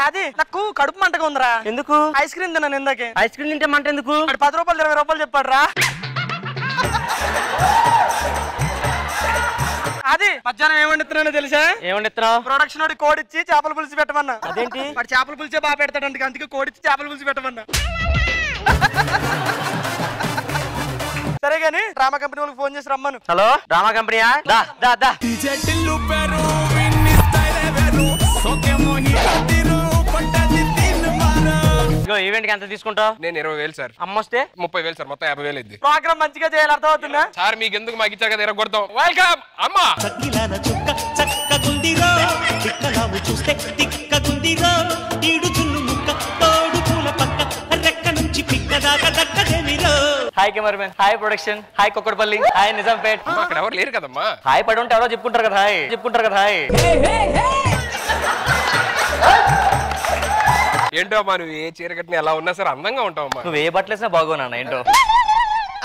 అది నాకు కడుపు మంటగా ఉందిరా. ఎందుకు? ఐస్ క్రీమ్ తిన్నాను ఇందాకే. ఐస్ క్రీమ్ తింటే మంట ఎందుకు? 10 రూపాయలు 20 రూపాయలు చెప్పాడు రా. అది మధ్యాహ్నం ఏమండిస్తున్నానో తెలుసా? ఏమండిస్తున్నావు? ప్రొడక్షన్ వాడి కోడిచ్చి చేపల పులుసు పెట్టమన్నా. అదేంటి? వాడు చేపల పులుసే బాగా పెడతాడంట, అందుకే కోడిచ్చి చేపల పులుసు పెట్టమన్నా. సరే గాని డ్రామా కంపెనీ వాళ్ళకి ఫోన్ చేసి రమ్మను. హలో డ్రామా కంపెనీయా? దా దా దా. ఈవెంట్ కి ఎంత తీసుకుంటావు? నేను 20,000 సార్. అమ్మొస్తే 30,000 సార్. మొత్తం 50,000 ఇది. ప్రోగ్రామ్ మంచిగా చేయాలి, అర్థమవుతుందా సార్? మీకు ఎందుకు మాకు ఇచ్చారు కదా, ఎరగొడతాం. వెల్కమ్ అమ్మా. Hi cameraman, hi production, hi Kukkadapalli, hi Nizampet. అక్కడ ఎవరు లేరు కదమ్మా. హాయ్ పడి ఉంటే ఎవరో చెప్పుకుంటారు కదా. హాయ్ చెప్పుకుంటారు కదా. హాయ్ ఏంటో అమ్మా, నువ్వు ఏ చీర కట్టిన ఎలా ఉన్నా సరే అందంగా ఉంటావమ్మా. నువ్వు ఏ బట్టలేసినా బాగోనా ఏంటో.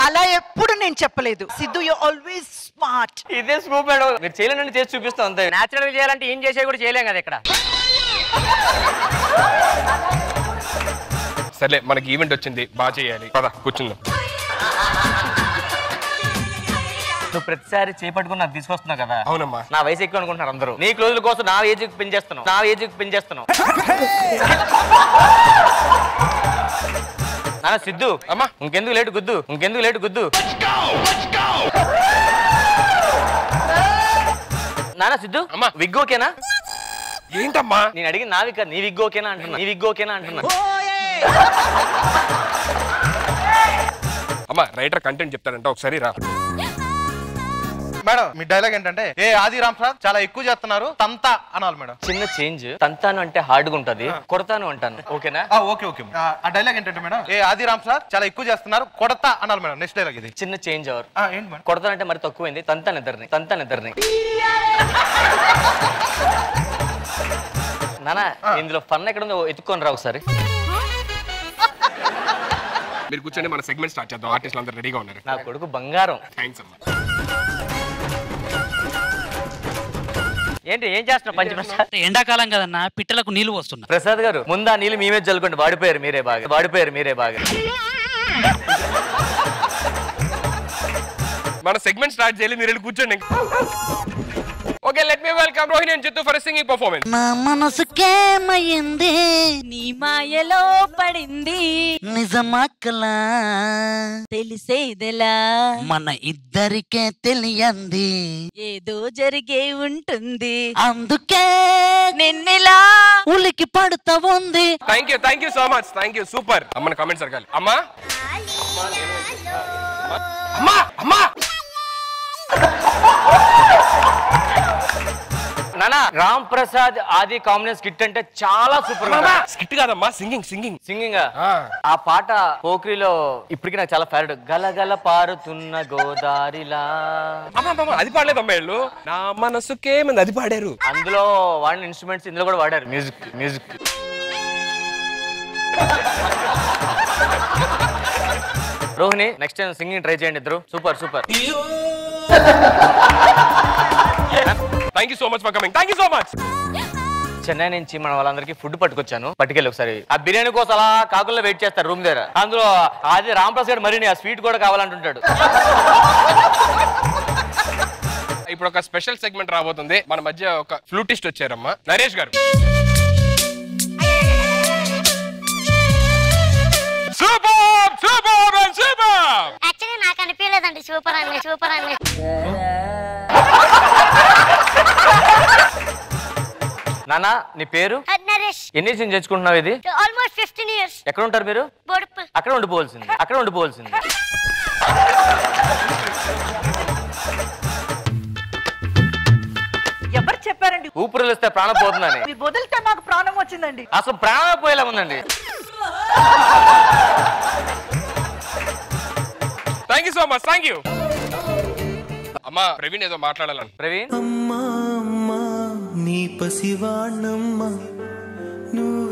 అలా ఎప్పుడు నేను చెప్పలేదు సిద్ధు, యు ఆల్వేస్ స్మార్ట్. ఇదే స్కూప్ మేడం, మీరు చేయలేని చేసి చూపిస్తాం అంతే. నేచురల్ చేయాలంటే ఏం చేసే కూడా చేయలేం కదా ఇక్కడ. సరే మనకి ఈవెంట్ వచ్చింది, బాగా చేయాలి. పద కూర్చుందాం. నువ్వు ప్రతిసారి చేపట్టుకుని నాకు తీసుకొస్తున్నావు కదా. అవునమ్మా. నా వయసు ఎక్కువ అనుకుంటున్నారు అందరూ. నీ క్లోజుల కోసం నా ఏజ్ పెంచేస్తున్నావు, నా ఏజ్ పెంచేస్తున్నావు. నాన్న సిద్ధు అమ్మా, ఇంకెందుకు లేటు గుద్దు, ఇంకెందుకు లేటు గుద్దు. నాన్న సిద్ధు అమ్మా, విగ్ ఓకేనా? ఏంటమ్మా నేను అడిగి నా విగ్, నీ విగ్ ఓకేనా అంటున్నా. నీ విగ్ ఓకేనా అంటున్నా. అమ్మా రైటర్ కంటెంట్ చెప్తాడంట, ఒకసారి రా. మేడం మీ డైలాగ్ ఏంటంటే, ఏ ఆది రామ్ సార్ చాలా ఎక్కువ చేస్తున్నారు, తంతా అనాలి మేడం. చిన్న చేంజ్. తంతాను అంటే హార్డ్గా ఉంటది, కొడతాను అంటాను. ఓకేనా? Okay okay. ఆ డైలాగ్ ఏంటంటే మేడం, ఏ ఆది రామ్ సార్ చాలా ఎక్కువ చేస్తున్నారు, కొడతా అనాలి మేడం. నెక్స్ట్ డైలాగ్ ఇది. చిన్న చేంజ్ అవర్. ఏంటి మేడం? కొడతానంటే మరి తక్కువైంది, తంతాను ఇద్దరిని, తంతాను ఇద్దరిని. నానా ఇందులో ఫన్ ఎక్కడ ఉందో ఎత్తుకొని రా ఒకసారి. మీరు కూర్చొని మన సెగ్మెంట్ స్టార్ట్ చేద్దాం. ఆర్టిస్టులు అందరూ రెడీగా ఉన్నారు. నా కొడుకు బంగారం. థ్యాంక్స్ అమ్మా. ఏంటి ఏం చేస్తున్నావు పంచప్రసాద్? ఎండాకాలం కదన్నా, పిట్టలకు నీళ్లు వస్తున్నా. ప్రసాద్ గారు ముందా నీళ్ళు మేమే చల్లుకోండి. వాడిపోయారు మీరే బాగా, వాడిపోయారు మీరే బాగా. మన సెగ్మెంట్ స్టార్ట్ చేయాలి, మీరు వెళ్ళి కూర్చోండి. Okay, let me welcome Rohini and Jittu for singing performance. నా మనసుకేమయింది, నీ మాయలో పడింది, నిజమక్కలా తెలిసేదెలా, మన ఇద్దరికే తెలియంది, ఏదో జరిగే ఉంటుంది, అందుకే నిన్నెలా ఉలికి పడుతా ఉంది. Thank you so much. Thank you, super. అమ్మని కామెంట్స్ అడగాలి. అమ్మా అమ్మా అమ్మా. నానా రామ్ ప్రసాద్ ఆది కాంబినేషన్ స్కిట్ అంటే చాలా సూపర్. స్కిట్ కాదమ్మా, సింగింగ్ సింగింగ్ సింగింగ్. ఆ పాట పోక్రీలో ఇప్పటికి నాకు చాలా ఫేవరెట్. గలగల పారుతున్న గోదారిలా. అది పాడలేదమ్మా వీళ్ళు, నా మనసుకేమంది అది పాడారు. అందులో వాడిన ఇన్స్ట్రుమెంట్స్ ఇందులో కూడా వాడారు. Music Rohini next time singing try చేయండి ఇద్దరు. Super. Thank you so much for coming. Thank you so much. Chennai నుంచి మన వాళ్ళందరికీ ఫుడ్ పట్టుకొచ్చాను. పట్టుకెళ్ళి ఒకసారి. ఆ బిర్యానీ కోసం అలా కాకుల్లో వెయిట్ చేస్తారు రూమ్ దగ్గర. అందులో అది రామ్ ప్రసాద్ మరి ఆ స్వీట్ కూడా కావాలంటుంటాడు. ఇప్పుడు ఒక స్పెషల్ సెగ్మెంట్ రాబోతుంది. మన మధ్య ఒక ఫ్లూటిస్ట్ వచ్చారమ్మా, నరేష్ గారు. యాక్చువల్లీ నాకు అనిపించలేదండి సూపర్ అని. నానా నీ పేరు? నరేష్. ఎన్ని ఇయర్స్ తెచ్చుకుంటున్నావు ఇది? Almost 15 years. ఎక్కడ ఉంటారు మీరు? బోడుప్పల్. అక్కడ ఉండిపోవాల్సింది. ఎవరు చెప్పారండి ఊపిరి వస్తే ప్రాణం పోతుందని? వదిలితే నాకు ప్రాణం వచ్చిందండి. అసలు ప్రాణం పోయేలా ఉందండి. Thank you so much. Thank you అమ్మా. ప్రవీణ్ ఏదో మాట్లాడాలని. ప్రవీణ్ అమ్మా అమ్మా నీ పసివాణమ్మ నువ్వు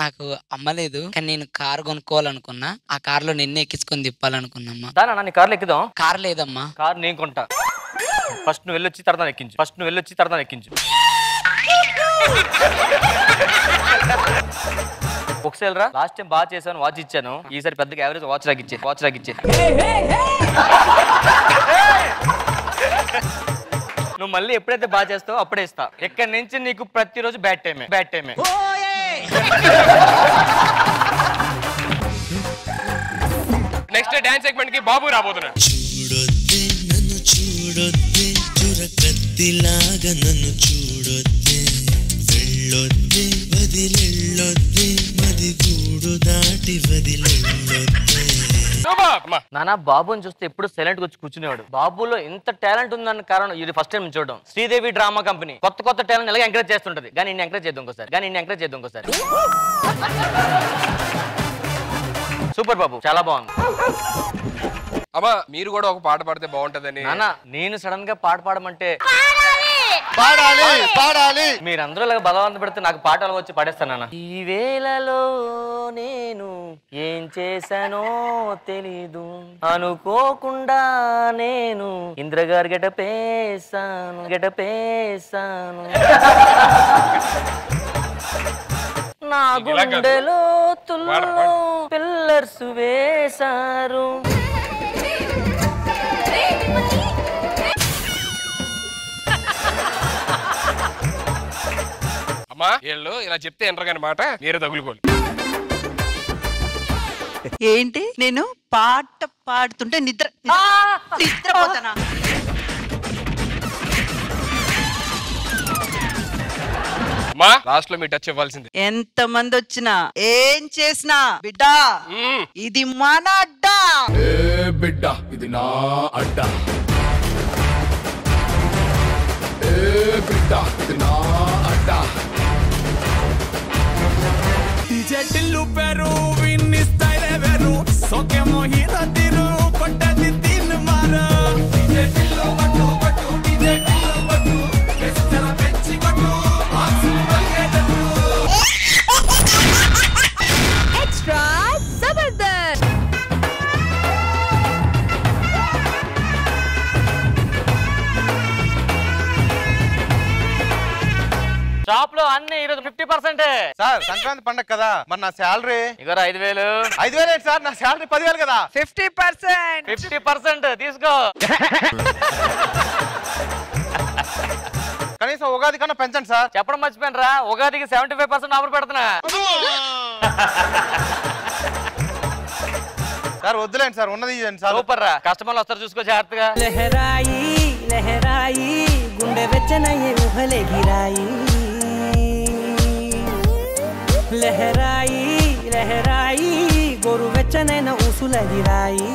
నాకు అమ్మ లేదు కానీ నేను కారు కొనుక్కోవాలనుకున్నా. ఆ కారులో నిన్నే ఎక్కించుకొని తిప్పాలనుకున్నామ్మా. దానా నీ కార్లు ఎక్కుదాం. కారు లేదమ్మా. కారు నేను కొంటా. ఫస్ట్ నువ్వు వెళ్ళొచ్చి తర్వాత ఎక్కించు. ఒకసారి రా. లాస్ట్ టైం బాగా చేశాను, వాచ్ ఇచ్చాను. ఈసారి పెద్దగా యావరేజ్ వాచ్ రాగిచ్చే. నువ్వు మళ్ళీ ఎప్పుడైతే బాగా చేస్తావో అప్పుడే ఇస్తా. ఎక్కడి నుంచి నీకు ప్రతిరోజు బ్యాడ్ టైమే. నెక్స్ట్ డాన్స్ సెగ్మెంట్ కి బాబు రాబోతున్నాడు. చూడొద్దే చురకత్తిలాగా నన్ను చూడొద్దే, వెళ్ళొద్దే వదిలెళ్ళొద్దే, మది గూడు దాటి వదిలెళ్ళొద్దే. నానా బాబుని చూస్తే ఎప్పుడు సైలెంట్ గా వచ్చి కూర్చునేవాడు. బాబులో ఇంత టాలెంట్ ఉందన్న కారణం ఇది ఫస్ట్ టైం చూడడం. శ్రీదేవి డ్రామా కంపెనీ కొత్త టాలెంట్ ఎలాగ ఎంకరేజ్ చేస్తుంటది. కానీ ఇన్ని ఎంకరేజ్ చేద్దాం ఇంకోసారి. సూపర్ బాబు, చాలా బాగుంది. అమ్మా మీరు కూడా ఒక పాట పాడితే బాగుంటదని. నానా నేను సడన్ గా పాట పాడమంటే పాడాలి. మీరందరూ ఇలాగ బలవంత పెడితే నాకు పాటలు వచ్చి పాడేస్తాను. ఈ వేళలో నేను ఏం చేశానో తెలీదు, అనుకోకుండా నేను ఇంద్రగారు గెటపేసాను. నా గుండెలో తుల్లో పిల్లర్స్ వేశారు. అమ్మా వీళ్ళు ఇలా చెప్తే ఎంటర్ కాని మాట మీరే తగులుకోవాలి. ఏంటి నేను పాట పాడుతుంటే నిద్రపోతానా? అమ్మా లాస్ట్ లో మీ టచ్ ఇవ్వాల్సింది. ఎంత మంది వచ్చినా ఏం చేసినా బిడ్డా ఇది మన అడ్డా. బిడ్డ ఇది నా అడ్డా, బిడ్డ ఇది నా అడ్డా. టిల్లు పెరు విన్ని స్టైల్ వేరు, సోకే మోహిన తిరు కొట్టది తిన్ మార. టిల్లు పట్టు టిల్లు పట్టు ఎస్తర పెంచి కొట్టు ఎక్స్ట్రా జబర్దస్త్. షాప్ లో అన్ని ఈరోజు 50%. సార్ సంక్రాంతి పండగ కదా, మరి నా శాలరీ ఇగో 5,000. 5,000 ఏంటి సార్? నా శాలరీ 10,000 కదా. 50% తీసుకో. కనీసం ఉగాది కన్నా పెంచండి సార్. చెప్పడం మర్చిపోయాను రా, ఉగాదికి 75% ఆఫర్ పెడుతున్నా. సార్ వద్దులేండి సార్, ఉన్నది సార్. సూపర్ రా, కస్టమర్లు వస్తారు చూసుకో జాగ్రత్తగా. లహరాయి గుండె వెచ్చనయ్యే ఊహలే గిరాయి. లహరాయి గోరు వెచ్చనైన ఊసుల గిరాయి.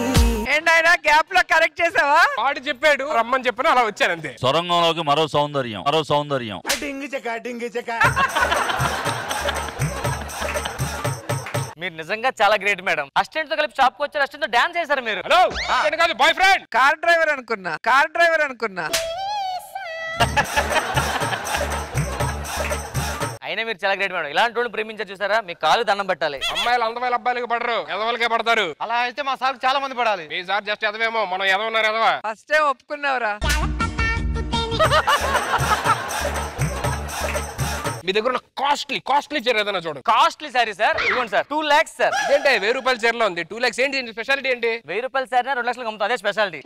ఏంటైనా గ్యాప్ లో కరెక్ట్ చేసావా? పాడి చెప్పాడు రమ్మని చెప్పిన అలా వచ్చానంతే. సొరంగంలోకి మరో సౌందర్యం. మీరు నిజంగా చాలా గ్రేట్ మేడం. అసిస్టెంట్ తో కలిపి షాప్ కు వచ్చారు, అసిస్టెంట్ తో డాన్స్ చేశారు మీరు. హలో అసిస్టెంట్ కాదు, బాయ్ ఫ్రెండ్. కార్ డ్రైవర్ అనుకున్నా. అయినా మీరు చాలా గ్రేట్ మేడం. ఇలాంటి వాళ్ళు ప్రేమించారు చూసారా, మీ కాలు దండం పెట్టాలి. అమ్మాయిలు అందమైన అబ్బాయిలకి పడరు, ఎదవలకే పడతారు. అలా అయితే మా సార్ చాలా మంది పడాలి. మీ సార్ జస్ట్ ఎదవేమో, మనం ఎదవన్నారు ఎదవా. First time ఒప్పుకున్నావురా. మీ దగ్గర ఉన్న కాస్ట్లీ చీర ఏదైనా చూడండి. కాస్ట్లీ సారీ సార్, ఇవ్వండి సార్. 2 lakhs sir. ఏంటి 1000 రూపాయల చీరలో ఉంది 2 lakhs? ఏంటి స్పెషాలిటీ ఏంటి? 1000 రూపాయల సారీ 2 లక్షలకు అమ్ముతా, అదే స్పెషాలిటీ.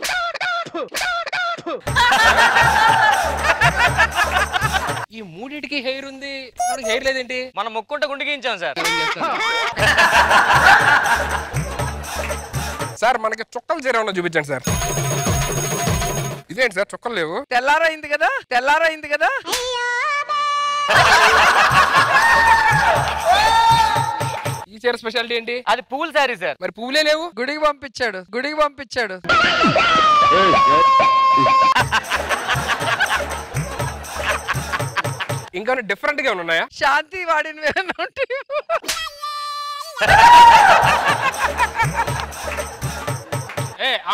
ఈ మూడిటికి హెయిర్ ఉంది, హెయిర్ లేదేంటి? మనం మొక్కుంటే గుండె గీయించాం సార్. సార్ మనకి చుక్కల చీర ఏమన్నా చూపించండి సార్. ఇదేంటి సార్ చుక్కలు లేవు? తెల్లారైంది కదా. ఈ చీర స్పెషాలిటీ ఏంటి? అది పూల్ సారీ సార్. మరి పువ్వులే లేవు. గుడికి పంపించాడు. ఇంకా డిఫరెంట్ గా ఉన్నాయా? శాంతి వాడిని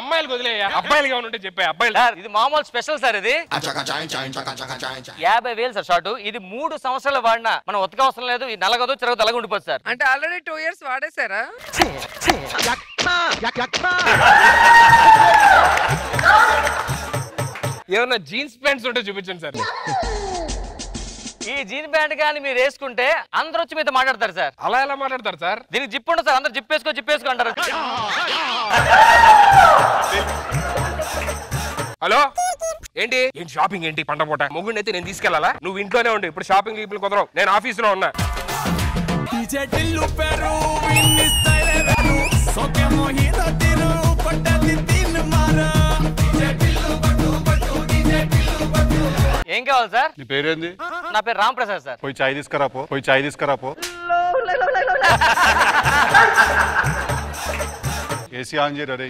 అమ్మాయిలకు వదిలేయా, అబ్బాయిలుగా ఉంటే చెప్పా. అబ్బాయిలు సార్ ఇది మామూలు స్పెషల్ సార్, ఇది 50,000 సార్ షార్ట్. ఇది 3 సంవత్సరాలు వాడినా మనం ఉతక అవసరం లేదు, ఇది నలగదు చిరగదు అలాగే ఉండిపోతుంది సార్. అంటే ఆల్రెడీ 2 years వాడేసారా? ఏమన్నా జీన్స్ ప్యాంట్స్ ఉంటే చూపించండి సార్. ఈ జీన్ ప్యాంట్ కానీ మీరు వేసుకుంటే అందరూ వచ్చి మీతో మాట్లాడతారు సార్. అలా ఎలా మాట్లాడతారు సార్? దీనికి జిప్ ఉండదు సార్, అందరు జిప్పేసుకో అంటారు. హలో ఏంటి షాపింగ్ ఏంటి పంట పూట? మొగుడిని అయితే నేను తీసుకెళ్లాలా? నువ్వు ఇంట్లోనే ఉండు, ఇప్పుడు షాపింగ్ ఇప్పుడు కుదరవు, నేను ఆఫీసులో ఉన్నా. ఏం కావాలి సార్? నీ పేరేంది? నా పేరు రామ్ ప్రసాద్ సార్. పోయి చాయ్ తీసుకురాపో, పోయి చాయ్ తీసుకురాపో. ఏసీ ఆన్ చేయరా రే.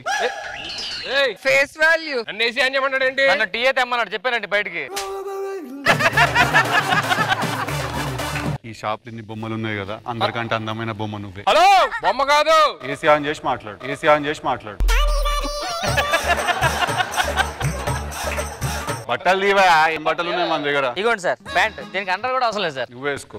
ఫేస్ వాల్యూ అన్ని ఏసీ ఆన్ చేయమన్నాడు ఏంటి? నన్ను టీ అయితే అమ్మన్నాడు, చెప్పానండి బయటికి. ఈ షాప్ ఇన్ని బొమ్మలు ఉన్నాయి కదా, అందరికంటే అందమైన బొమ్మ నువ్వే. హలో బొమ్మ కాదు, ఏసీ ఆన్ చేసి మాట్లాడు, ఏసీ ఆన్ చేసి మాట్లాడు. బట్టలు తీవా, ఏం బట్టలు ఉన్నాయి మన దగ్గర? ఇగోండి సార్ ప్యాంట్, దీనికి అండర్ కూడా అవసరం లేదు సార్. నువ్వేసుకో.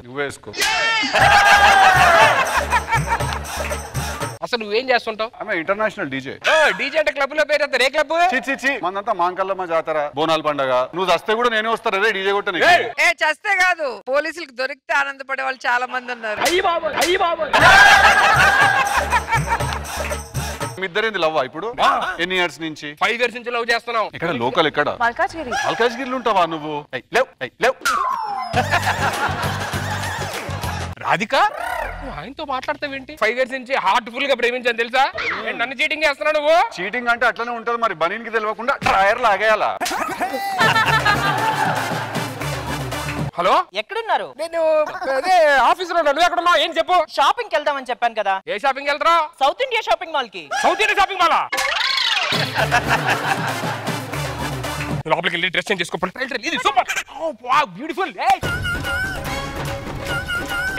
అసలు నువ్వేం చేస్తుంటావు? ఆమె ఇంటర్నేషనల్ డీజే. డీజే అంటే క్లబ్ లో పేరు ఏ క్లబ్? చి మనంతా మాంకల్లమ్మ జాతర, బోనాల పండగ. నువ్వు చస్తే కూడా నేనే వస్తాను రే డీజే కొట్టని. ఏ చస్తే కాదు, పోలీసులకు దొరికితే ఆనందపడే వాళ్ళు చాలా మంది ఉన్నారు. మీ ఇద్దరేంది లవ్వా ఇప్పుడు? ఎన్ని ఇయర్స్ నుంచి? 5 years నుంచి లవ్ చేస్తున్నాం. ఇక్కడ లోకల్ ఎక్కడ? మల్కాజ్గిరిలో ఉంటావా నువ్వు? లేవు రాధిక ఆయనతో మాట్లాడతావేంటి? 5 years నుంచి హార్ట్ఫుల్ గా ప్రేమించాను తెలుసా? నన్ను చీటింగ్ చేస్తున్నావు నువ్వు. చీటింగ్ అంటే అట్లనే ఉంటది మరి, బనీన్ కి తెలియకుండా టైర్ లాగేయాలా? హలో ఎక్కడున్నారు? నేను అదే ఆఫీస్ లో. నువ్వు ఎక్కడ ఉన్నావు? ఏం చెప్పు. షాపింగ్ వెళ్దామని చెప్పాను కదా. ఏ షాపింగ్ వెళ్తారా? సౌత్ ఇండియా షాపింగ్ మాల్ కి. సౌత్ ఇండియా షాపింగ్ మాలా? లోపలికి వెళ్ళి డ్రెస్ చేంజ్ చేసుకోవాలి. ఇది సూపర్, బ్యూటిఫుల్.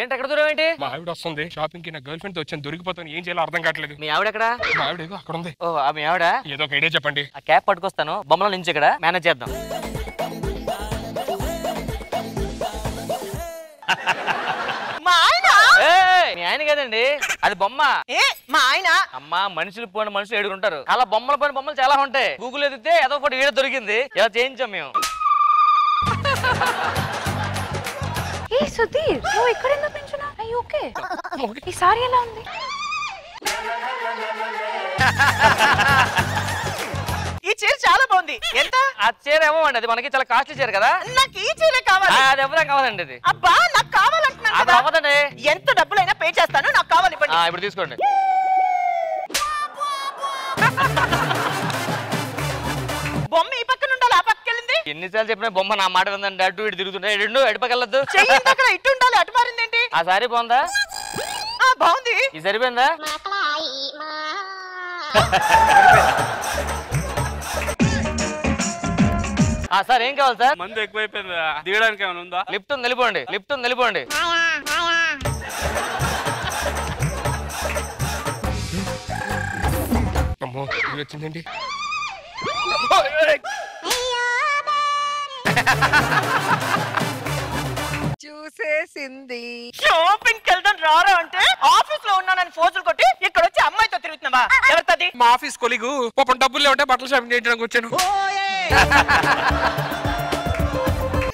ఏంటి ఎక్కడ దూరం ఏంటి? మా ఆవిడ వస్తుంది షాపింగ్ కి, నా గర్ల్ ఫ్రెండ్ తో వచ్చాను, దొరికిపోతాను, ఏం చేయాలో అర్థం కావట్లేదు. మీ ఆవిడ ఎక్కడ? మా ఆవిడ అక్కడ ఉంది. ఓ మీ ఆవిడ? ఏదో ఒక ఐడియా చెప్పండి. ఆ క్యాప్ పట్టుకొస్తాను, బొమ్మల నుంచి ఇక్కడ మేనేజ్ చేద్దాం. మా ఆయన? మీ ఆయన కదండి, అది బొమ్మ. మా ఆయన అమ్మా, మనుషులు పోయిన మనుషులు 7 ఉంటారు, అలా బొమ్మల పోయిన బొమ్మలు చాలా ఉంటాయి. గూగుల్ ఎదిగితే ఏదో ఒకటి ఈడ దొరికింది, ఇలా చేయించాం మేము. ఏ సుధీర్, నువ్వు ఇక్కడ ఎందుకు నించున్నా? అయ్యి ఓకే, ఈ సారీ ఎలా ఉంది? ఈ చీర చాలా బాగుంది. ఎంత? ఆ చీర ఏమో అండి, అది మనకి చాలా కాస్ట్లీ చీర కదా. నాకు ఈ చీరే కావాలి. అది ఎవరైనా కావాలండి. అది అబ్బా నాకు కావాలంటున్నాను అది కదా. అవ్వదండి. ఎంత డబ్బులైనా పే చేస్తాను, నాకు కావాలి. ఇప్పుడు తీసుకోండి. బొమ్మ ఈ పక్కన ఉండాలి, ఆ పక్కకి వెళ్ళింది. ఎన్నిసార్లు చెప్పినా బొమ్మ నా మాట విందండి, అటు ఇటు తిరుగుతుంటే. రెండు ఎడపకెళ్ళద్దు. ఇటు ఉండాలి, అటు మారింది ఏంటి? ఆ సారీ బాగుందా? బాగుంది. ఈ సరిపోయిందా? సార్ ఏం కావాలి సార్? మందు ఎక్కువైపోయింది, దిగడానికి ఏమైనా ఉందా? లిఫ్ట్ ఉంది, వెళ్ళిపోండి. లిఫ్ట్ ఉంది, వెళ్ళిపోండి. అమ్మో ఇది వచ్చిందండి. చూసేసింది. షాపింగ్ వెళ్దాం రారా అంటే ఆఫీస్ లో ఉన్నానని ఫోజులు కొట్టి ఇక్కడ వచ్చి అమ్మాయితో తిరుగుతున్నావా? ఎవరిది? మా ఆఫీస్ కొలీగు. పాపం డబ్బులు లేవంటే బట్టలు షాపింగ్ చేయడానికి వచ్చాను.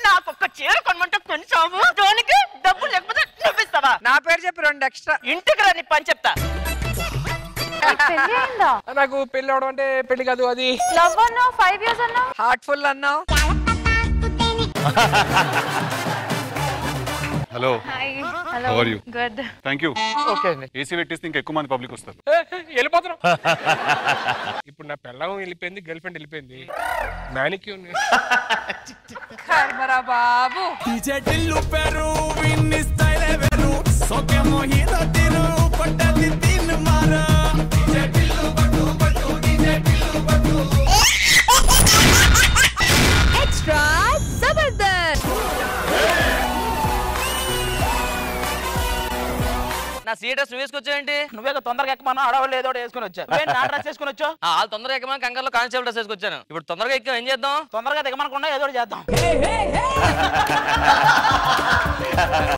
నాకు ఒక్క చీర కొనమంటే కొనిసావు, దానికి డబ్బులు లేకపోతే నువ్విస్తావా? నా పేరు చెప్పి 2 extra. ఇంటికి రా, నీ పని చెప్తా. నాకు పెళ్లి అవడం అంటే పెళ్లి కాదు, అది లవ్ అన్నావు, 5 years అన్నావు, హార్ట్ఫుల్ అన్నావు. Hello, hello, how are you? Good, thank you. Okay అండి. ఏసీ పెట్టేస్తే ఇంకా ఎక్కువ మంది పబ్లిక్ వస్తారు. వెళ్ళిపోతున్నాం. ఇప్పుడు నా పెళ్ళం వెళ్ళిపోయింది, గర్ల్ ఫ్రెండ్ వెళ్ళిపోయింది, మ్యానిక్యూర్. కర్మరా బాబు. ఎక్స్ట్రా జబర్దస్త్. నా సీఏ డ్రెస్ నువ్వు వేసుకొచ్చావేంటి? నువ్వే తొందరగా ఎక్కమన్నా ఆడవాళ్ళు ఏదో వేసుకుని వచ్చా. నా డ్రెస్ వేసుకుని వచ్చా? వాళ్ళు తొందరగా ఎక్కమని కంగారులో కానిస్టేబుల్ డ్రెస్ వేసుకొచ్చాను. ఇప్పుడు తొందరగా ఎక్కాం, ఏం చేద్దాం? తొందరగా దిగమనకుండా ఏదో చేద్దాం.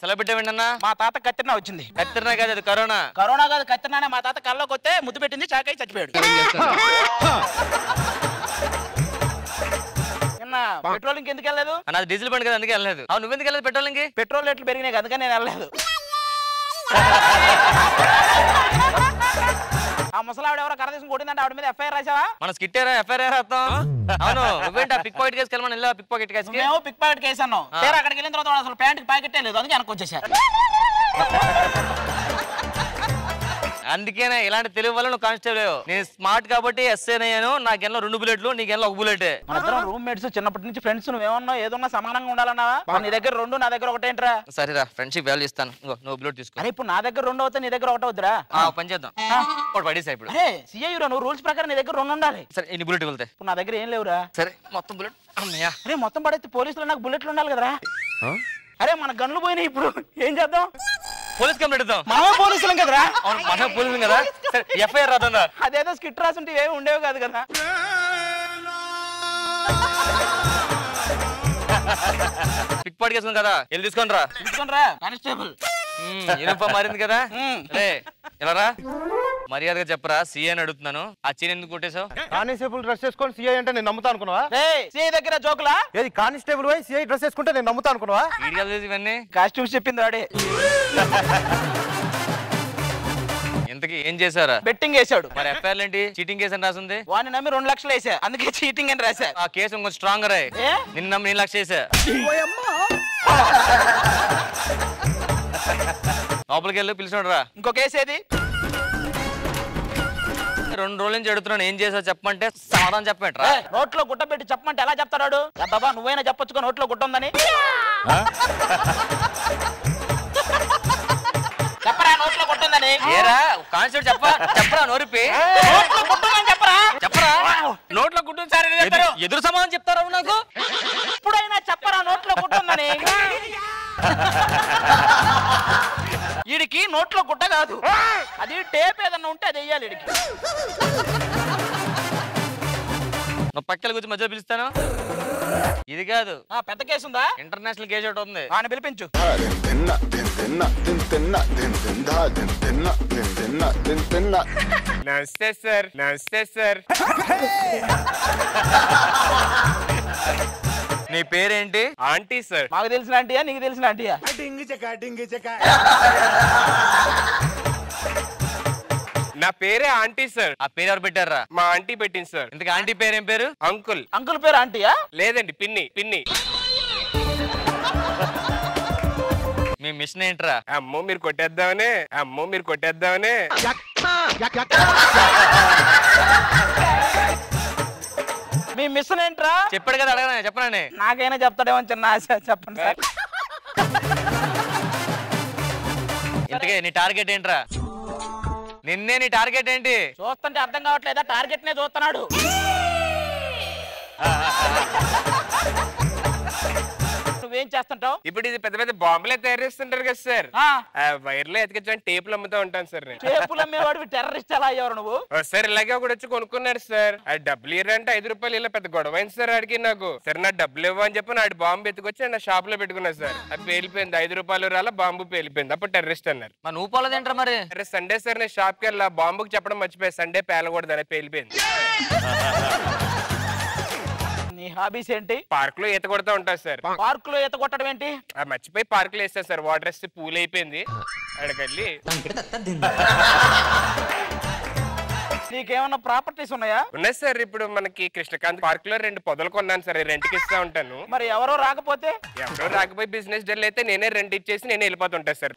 సెలవు పెట్టేవండి అన్న. మా తాత కత్తిరినా వచ్చింది. కత్తిరినా కాదు, అది కరోనా. కరోనా కాదు, కత్తిరినానే. మా తాత కళ్ళలోకి వస్తే ముద్దు పెట్టింది, చాకై చచ్చిపోయాడు. పెట్రోల్ ఇంకెందుకు వెళ్ళలేదు? అది డీజిల్ బండి కదా, అందుకే వెళ్ళలేదు. అవును, నువ్వెందుకు వెళ్ళలేదు పెట్రోల్? ఇంకి పెట్రోల్ రేట్లు పెరిగినాయి, అందుకని నేను వెళ్ళలేదు. ఆ ముసలావిడ ఎవరో కర్ర తీసుకుని కొట్టిందంటే ఆవిడ మీద ఎఫ్ఐఆర్ రాసావా? మన స్కిట్టారా ఎఫ్ఐఆర్ రాస్తాం. అవును, నువ్వేంటి ఆ పిక్ పాకెట్ కేసు వెళ్ళమని వెళ్ళా? పిక్ పాకెట్ కేసు మేము పిక్ పాకెట్ కేసు అన్నాం. అక్కడికి వెళ్ళిన తర్వాత అసలు ప్యాంట్కి ప్యాకెట్టే లేదు, అందుకే వెనక్కి వచ్చేసారు. అందుకేనే ఇలాంటి తెలివి వల్ల నువ్వు కానిస్టేబుల్. నేను స్మార్ట్ కాబట్టి ఎస్ఐ అయ్యాను. నాకెళ్ళలో 2 బుల్లెట్లు, నీకెళ్ళలో 1 బుల్లెట్. మన ఇద్దరం రూమ్మేట్స్, చిన్నప్పటి నుంచి ఫ్రెండ్స్. నువ్వేమన్నా ఏదన్నా సమానంగా ఉండాలన్నావా? నీ దగ్గర 2, నా దగ్గర 1 ఏంట్రా? సరేరా, ఫ్రెండ్షిప్ వాల్యూ ఇస్తాను. నువ్వు బుల్లెట్ తీసుకో. అరే ఇప్పుడు నా దగ్గర 2 అవుతా, నీ దగ్గర 1 అవుతురా? పని చేద్దాం, ఒకటి పడేసా ఇప్పుడు. అరే సిఐ నువ్వు రూల్స్ ప్రకారం నీ దగ్గర 2 ఉండాలి. సరే, ఎన్ని బుల్లెట్ వెళ్తాయి? ఇప్పుడు నా దగ్గర ఏం లేవురా. సరే, మొత్తం బుల్లెట్ అన్నయ్యా. అరే మొత్తం పడేస్తే పోలీసులు నాకు బుల్లెట్లు ఉండాలి కదరా. అరే మన గన్లు పోయినాయి, ఇప్పుడు ఏం చేద్దాం? పోలీస్ కంప్లైంట్ ఇద్దాం. మనమే పోలీసులం కదరా. అవును, మనమే పోలీసులం కదా. సరే, ఎఫ్ఐఆర్ రాదా? అదేదో స్కిట్ రాసుంటే ఏమి ఉండేవి కాదు కదా. పిక్ పాకెట్ కేసు కదా, వెళ్ళి తీసుకొని రా. తీసుకొని రా కానిస్టేబుల్. యూనిఫామ్ మారింది కదా. ఎలా రా? మర్యాదగా చెప్పరా, సీఏ అని అడుగుతున్నాను. ఆ చీర ఎందుకు కొట్టేశావు? కానిస్టేబుల్ డ్రెస్ వేసుకొని సీఐ అంటే నేను నమ్ముతా అనుకున్నావా? సీఐ దగ్గర జోకులా? ఏది కానిస్టేబుల్ పోయి సీఐ డ్రెస్ వేసుకుంటే నేను నమ్ముతా అనుకున్నావా? ఇవన్నీ కాస్ట్యూమ్స్ చెప్పింది వాడే. ఇంతకీ ఏం చేశారా? బెట్టింగ్ వేసాడు. మరి ఎఫ్ఐఆర్ ఏంటి? చీటింగ్ కేసు అని రాసింది. వాడిని నమ్మి 2 లక్షలు వేసా, అందుకే చీటింగ్ అని రాశా. ఆ కేసు ఇంకొంచెం స్ట్రాంగర్ అయ్యి నిన్ను నమ్మి 1 లక్ష వేసా. లోపలికి వెళ్ళి పిలిచినాడు రా. ఇంకో కేసు ఏది? 2 రోజుల నుంచి అడుగుతున్నాను, ఏం చేసావు చెప్పమంటే సమాధానం చెప్పమంటారా? నోట్లో గుడ్డ పెట్టి చెప్పమంటే ఎలా చెప్తాడు? బాబా నువ్వైనా చెప్పొచ్చుకో నోట్లో గుడ్డ ఉందని. చెప్పరా నోట్లో గుడ్డ ఉందని. ఏరా కానిస్టేబుల్ చెప్పరా నోరిపి చెప్పరా. నోట్లో గుడ్డు సరే చెప్తారు. ఎదురు సమాధానం చెప్తారా నాకు? ఇప్పుడైనా చెప్పరా నోట్లో గుడ్డ ఉందని. వీడికి నోట్లో గుడ్డ కాదు, అది టేప్ ఏదన్నా ఉంటే అది వెయ్యాలి వీడికి. నువ్వు పక్కల కూర్చొని మధ్యలో పిలుస్తాను. ఇది కాదు, పెద్ద కేసు ఉందా? ఇంటర్నేషనల్ కేసు ఒకటి ఉంది. ఆయన పిలిపించు. నమస్తే సార్. నమస్తే సార్. నీ పేరేంటి? Aunty sir. మాకు తెలిసిన ఆంటీయా, నీకు తెలిసిన ఆంటీయా? నా పేరే ఆంటీ సార్. ఆ పేరు ఎవరు పెట్టారా? మా ఆంటీ పెట్టింది సార్. ఇంతకు ఆంటీ పేరేం పేరు? అంకుల్. అంకుల్ పేరు ఆంటీయా? లేదండి, పిన్ని. పిన్ని. మీ మిషన్ ఏంట్రా? అమ్మో మీరు కొట్టేద్దామనే. అమ్మో మీరు కొట్టేద్దామనే. మీ మిషన్ ఏంట్రా? చెప్పాడు కదా, అడగనా చెప్పనండి. నాకైనా చెప్తాడేమో చిన్న ఆశ. చెప్పండి సార్. ఇంతకే నీ టార్గెట్ ఏంట్రా? నిన్నే, నీ టార్గెట్ ఏంటి? చూస్తుంటే అర్థం కావట్లేదా? టార్గెట్ నే చూస్తున్నాడు. నువ్వేం చేస్తుంటావు? ఇప్పుడు ఇది పెద్ద పెద్ద బాంబులే తయారు చేస్తుంటారు కదా సార్. వైర్లో ఎతికించని టేపులు అమ్ముతూ ఉంటాను సార్ నేను. టేపులు అమ్మేవాడు టెర్రరిస్ట్ ఎలా అయ్యారు నువ్వు? సార్ ఇలాగే ఒకటి వచ్చి కొనుక్కున్నాడు సార్. ఆ డబ్బులు ఇవ్వరంటే 5 రూపాయలు. ఇలా పెద్ద గొడవ అయింది సార్ ఆడికి నాకు. సరే నా డబ్బులు ఇవ్వని చెప్పి నాడు బాంబు ఎత్తుకొచ్చి నా షాప్ లో పెట్టుకున్నాను సార్. అది పేలిపోయింది. 5 రూపాయలు రాలా, బాంబు పేలిపోయింది. అప్పుడు టెర్రరిస్ట్ అన్నారు. నువ్వు పోలేదేంట్రా మరి? అరే సండే సార్ నేను షాప్ కి వెళ్ళా, బాంబుకి చెప్పడం మర్చిపోయి సండే పేలకూడదు అని పేలిపోయింది. నీ హాబీస్ ఏంటి? పార్క్ లో ఈత కొడతా ఉంటారు సార్. పార్క్ లో ఈత కొట్టడం ఏంటి? మర్చిపోయి పార్క్ లో వేస్తారు సార్. వాటర్ వేస్తే పూల్ అయిపోయింది. అడగల్లి. నీకేమన్నా ప్రాపర్టీస్ ఉన్నాయా? ఉన్నాయి సార్. ఇప్పుడు మనకి కృష్ణకాంత్ పార్క్ లో 2 పొదలు కొన్నాను సార్. రెంట్కి ఇస్తా ఉంటాను. మరి ఎవరో రాకపోతే? ఎవరో రాకపోయి బిజినెస్ డల్ అయితే నేనే రెంట్ ఇచ్చేసి నేనే వెళ్ళిపోతుంటా సార్.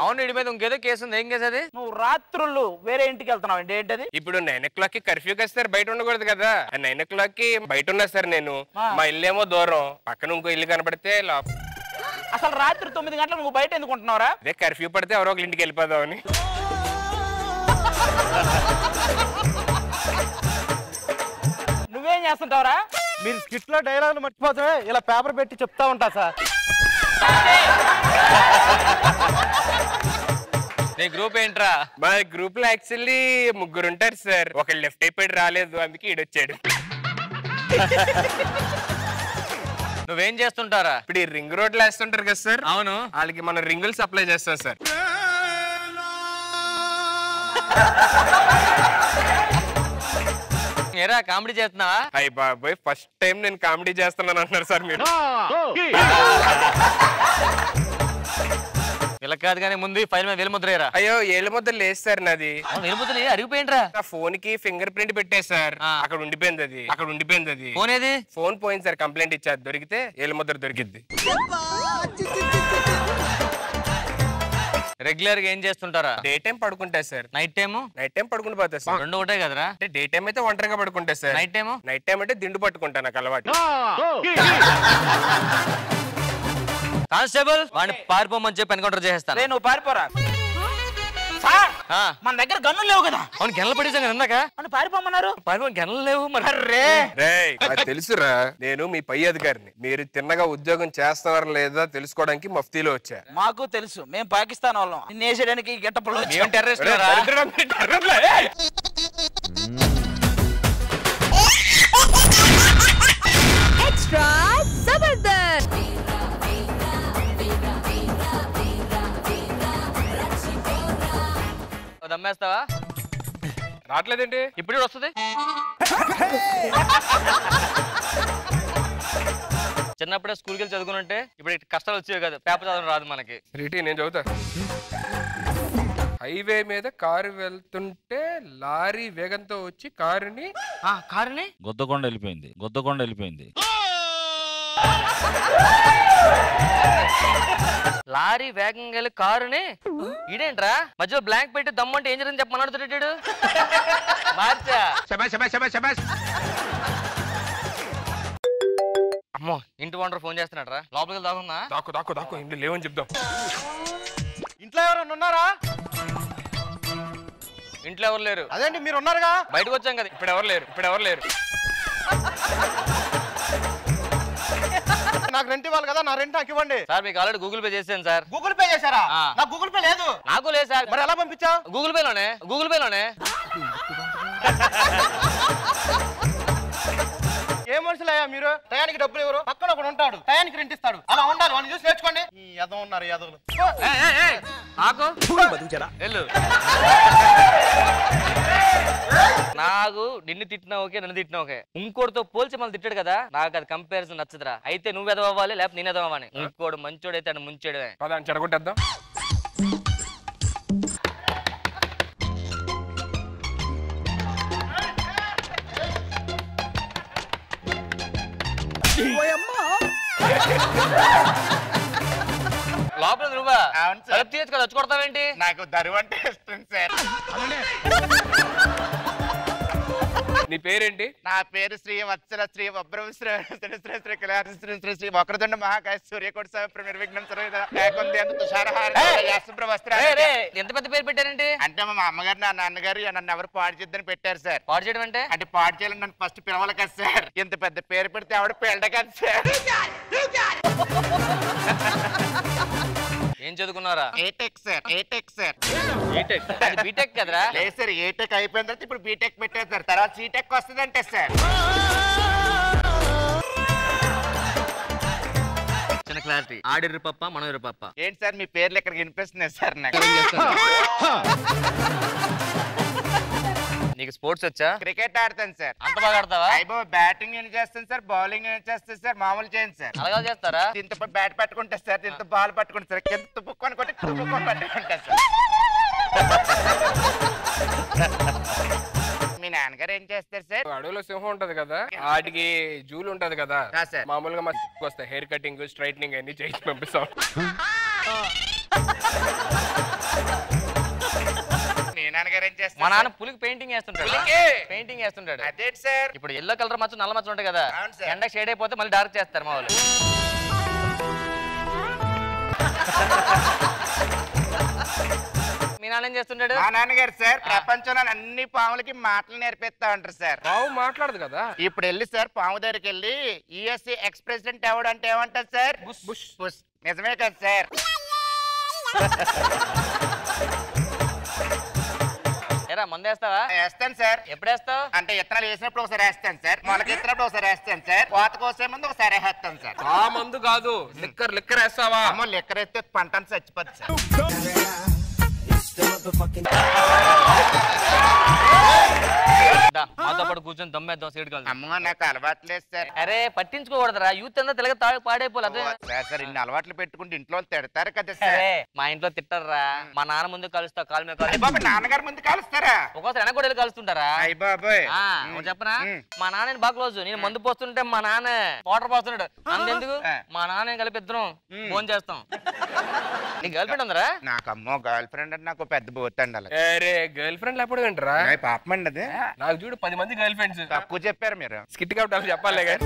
అవును, వీడి మీద ఇంకేదో కేసు ఉంది. ఏం కేసు అది? నువ్వు రాత్రులు వేరే ఇంటికి వెళ్తున్నావు అండి, ఏంటది? ఇప్పుడు 9 o'clock కి కర్ఫ్యూ కదా సార్, బయట ఉండకూడదు కదా. 9 o'clock కి బయట ఉన్నా సార్ నేను. మా ఇల్లు ఏమో దూరం, పక్కన ఇంకో ఇల్లు కనపడితే అసలు రాత్రి 9 గంటలకు నువ్వు బయట ఎందుకు ఉంటున్నావురా? అదే కర్ఫ్యూ పడితే ఎవరో ఒక ఇంటికి వెళ్ళిపోదామని. నువ్వేం చేస్తుంటావురా? మీరు స్కిట్ లో డైలాగులు మర్చిపోతే ఇలా పేపర్ పెట్టి చెప్తా ఉంటా సార్. నీ గ్రూప్ ఏంట్రా? మా గ్రూప్ లో యాక్చువల్లీ ముగ్గురు ఉంటారు సార్. ఒకళ్ళు లెఫ్ట్ అయిపోయి రాలేదు, అందుకే ఈడొచ్చాడు. నువ్వేం చేస్తుంటారా? ఇప్పుడు ఈ రింగ్ రోడ్లు వేస్తుంటారు కదా సార్. అవును. వాళ్ళకి మనం రింగులు సప్లై చేస్తాం సార్. ఏరా కామెడీ చేస్తున్నావా? అయ్య బాబాయ్, ఫస్ట్ టైం నేను కామెడీ చేస్తున్నాను అంటున్నారు సార్ మీరు. ఇలా కాదు కానీ ముందు ఫైల్ మీద వేలుముద్రేరా. అయ్యో ఏళ్ళ ముద్ర లేదు సార్ నాది. వేలుముద్ర అరిగిపోయింట్రా. నా ఫోన్ కి ఫింగర్ ప్రింట్ పెట్టే సార్. అక్కడ ఉండిపోయింది అది. ఫోన్ ఏది? ఫోన్ పోయింది సార్, కంప్లైంట్ ఇచ్చారు. దొరికితే ఏళ్ళ ముద్ర దొరికిద్ది. రెగ్యులర్ గా ఏం చేస్తుంటారా? డే టైం పడుకుంటా sir. Night time? Night time పడుకుంటూ పోతా సార్. రెండు ఒకటే కదరా? అంటే డే టైం అయితే ఒంటరిగా పడుకుంటా sir. Night time? Night time అంటే దిండు పట్టుకుంటా, నాకు అలవాటు. కానిస్టేబుల్ వాడిని పారిపోమని చెప్పి ఎన్కౌంటర్ చేసేస్తాను. నువ్వు పారిపోరా సార్. మన దగ్గర గన్నులు లేవు కదా. అవును, గెనలు పడేసాం కదా ఇందాక. మనం పారిపోమన్నారు. గెనలు లేవు మరి. తెలుసురా, నేను మీ పై అధికారిని. మీరు తిన్నగా ఉద్యోగం చేస్తారా లేదా తెలుసుకోవడానికి మఫ్తీలో వచ్చా. మాకు తెలుసు, మేము పాకిస్తాన్ వాళ్ళం. నిన్నేసేయడానికి గెట్టపలో టెర్రరిస్ట్. ఎక్స్ట్రా జబర్దస్త్. దమ్మేస్తావా? రావట్లేదండి. ఇప్పుడు వస్తుంది. చిన్నప్పుడే స్కూల్కి వెళ్ళి చదువుకుంటే ఇప్పుడు కష్టాలు వచ్చేవి కదా. పేపర్ చదవడం రాదు మనకి. రీటి నేను చదువుతా. హైవే మీద కారు వెళ్తుంటే లారీ వేగంతో వచ్చి కారుని గుద్దకొండ వెళ్ళిపోయింది. లారీ వేగంగా వెళ్ళి కారుని ఇదేంట్రా మధ్యలో బ్లాంక్ పెట్టి దమ్మంటే ఏం జరిగింది చెప్పమన్నాడు. మార్చా. అమ్మో, ఇంటి ఓనర్ ఫోన్ చేస్తున్నాడు. లోపలికి దాగున్నా. దాకు ఇంట్లో లేవని చెప్దాం. ఇంట్లో ఎవరైనా ఉన్నారా? ఇంట్లో ఎవరు లేరు. అదేంటి మీరు ఉన్నారుగా? బయటకు వచ్చాం కదా. ఇప్పుడు ఎవరు లేరు. నాకు రెంట్ ఇవ్వాలి కదా, నా రెంట్ నాకు ఇవ్వండి. సార్ మీకు ఆల్రెడీ గూగుల్ పే చేశాను సార్. గూగుల్ పే చేశారా? నాకు గూగుల్ పే లేదు. నాకు లేదు సార్. మరి ఎలా పంపించావు? గూగుల్ పేలోనే. ఏ మనుషులయ్యా మీరు? టయానికి డబ్బులు ఎవరు? పక్కన ఒకడు ఉంటాడు, టయానికి రెంట్ ఇస్తాడు. అలా ఉండాలి. వాడిని చూసి నేర్చుకోండి. ఈ యదవ ఉన్నారు యదవులు. నాకు నిన్ను తిట్టినా ఓకే, నన్ను తిట్టినా ఓకే. ఇంకోటితో పోల్చి మళ్ళీ తిట్టాడు కదా, నాకు అది కంపారిజన్ నచ్చదురా. అయితే నువ్వు ఎదవ్వాలి, లేకపోతే నేను ఎదవ్వాలి. ఇంకోడు మంచోడైతే అని ముంచేయడమే. చెడగొట్టేద్దాం. లోపల నువ్వా? తీయచ్చు కదా, వచ్చి కొడతావేంటి? నాకు దరువు అంటే ఇష్టం సార్. నీ పేరేంటి? నా పేరు శ్రీ వత్సల శ్రీ వబ్రవ శ్రీ శ్రీ వక్రతుండ మహాకాయ సూర్యకోటి నిర్విఘ్నం ఎంత పెద్ద పేరు పెట్టారంటే? అంటే మా అమ్మగారు నా నాన్నగారు నన్ను ఎవరు పాడు చేద్దని పెట్టారు సార్. పాడు చేయడం అంటే పాడు చేయాలని నన్ను ఫస్ట్ పిలవాలి కదా సార్. ఇంత పెద్ద పేరు పెడితే ఆవిడ పెళ్ళ కదా సార్. ఏం చదువుకున్నారా? ఏటెక్ సార్. బీటెక్ కదరా? లేదు సార్, ఏటెక్ అయిపోయిన తర్వాత ఇప్పుడు బీటెక్ పెట్టారు సార్. తర్వాత సీటెక్ వస్తుందంటే సార్. చిన్న క్లారిటీ. ఆడిర్రు పప్ప, మనోరు పప్ప. ఏంటి సార్ మీ పేర్లు ఇక్కడికి వినిపిస్తున్నాయి సార్? నాకు నీకు స్పోర్ట్స్ వచ్చా? క్రికెట్ ఆడతాను సార్. అంత బాగా ఆడతావా? బ్యాటింగ్ నేను చేస్తాను సార్, బౌలింగ్ నేను చేస్తాను సార్. మామూలు చేయండి సార్. అలాగా చేస్తారా? ఇంత బ్యాట్ పట్టుకుంటా సార్, ఇంత బాల్ పట్టుకుంటా సార్, కింద తుప్పుకొని కొట్టి తుప్పుకొని పట్టుకుంటా సార్. మీ నాన్నగారు ఏం చేస్తారు సార్? అడవిలో సింహం ఉంటది కదా, వాటికి జూలు ఉంటది కదా, మామూలుగా వస్తాయి హెయిర్ కటింగ్, స్ట్రైట్నింగ్ అన్ని చేసి పంపిస్తాం. మా నాన్న పులికి పెయింటింగ్ వేస్తుంటాడు. అదే సార్. ఇప్పుడు ఎల్లో కలర్ మచ్చ, నల్ల మచ్చ ఉంటాయి కదా, ఎండ షేడ్ అయిపోతే మళ్ళీ డార్క్ చేస్తారు మా వాళ్ళు. మీ నాన్న ఏం చేస్తుంటాడు? మా నాన్నగారు సార్ ప్రపంచంలో అన్ని పాములకి మాటలు నేర్పిస్తా ఉంటారు సార్. పాము మాట్లాడదు కదా. ఇప్పుడు వెళ్ళి సార్ పాము దగ్గరికి వెళ్ళి యుఎస్ఏ ఎక్స్ ప్రెసిడెంట్ ఎవడంటే ఏమంటారు సార్? బుష్. నిజమే కదా సార్. ఏరా మందేస్తావా? వేస్తాను సార్. ఎప్పుడు వేస్తావు? అంటే ఇత్తనాలు వేసినప్పుడు ఒకసారి వేస్తాను సార్, మొలక ఎత్తినప్పుడు ఒకసారి వేస్తాను సార్, కోత కోసే ముందు ఒకసారి వేస్తాను సార్. ఆ మందు కాదు, లిక్కర్ వేస్తావా? అమ్మో లిక్కర్ వేస్తే పంట చచ్చిపోద్ది సార్. మాతో పాటు కూర్చొని దమ్మేద్దాం సీడ్ కాదు. అమ్మో నాకు అలవాట్లేదు సార్. అరే పట్టించుకోకూడదురా, యూత్ అంతా తెలగ తాగి పాడైపోలే. సార్ ఇన్ని అలవాట్లు పెట్టుకుంటే ఇంట్లో తిడతారు కదా సార్. మా ఇంట్లో తిట్టర్రా, మా నాన్న ముందు కలుస్తావు కాలు మీద బాబు నాన్నగారు ముందు కలుస్తారా? ఒక్కోసారి వెనక కూడా కలుస్తుంటారా? అయ్య బాబాయ్ చెప్పనా, మా నాన్న బాగా క్లోజ్. నేను మందు పోస్తుంటే మా నాన్న వాటర్ పోస్తున్నాడు, అంతెందుకు మా నాన్న కలిపి ఇద్దరం ఫోన్ చేస్తాం. నీ గర్ల్ ఫ్రెండ్ ఉందరా? నాకు అమ్మో గర్ల్ ఫ్రెండ్ అంటే నాకు పెద్ద బోతండి. అలా గర్ల్ ఫ్రెండ్ లేకపోతే ఏంటరా? పాపమండి అది. నాకు చూడు 10 మంది గర్ల్ ఫ్రెండ్స్. తక్కువ చెప్పారు మీరు. స్కిట్ కాబట్టి చెప్పాలి కానీ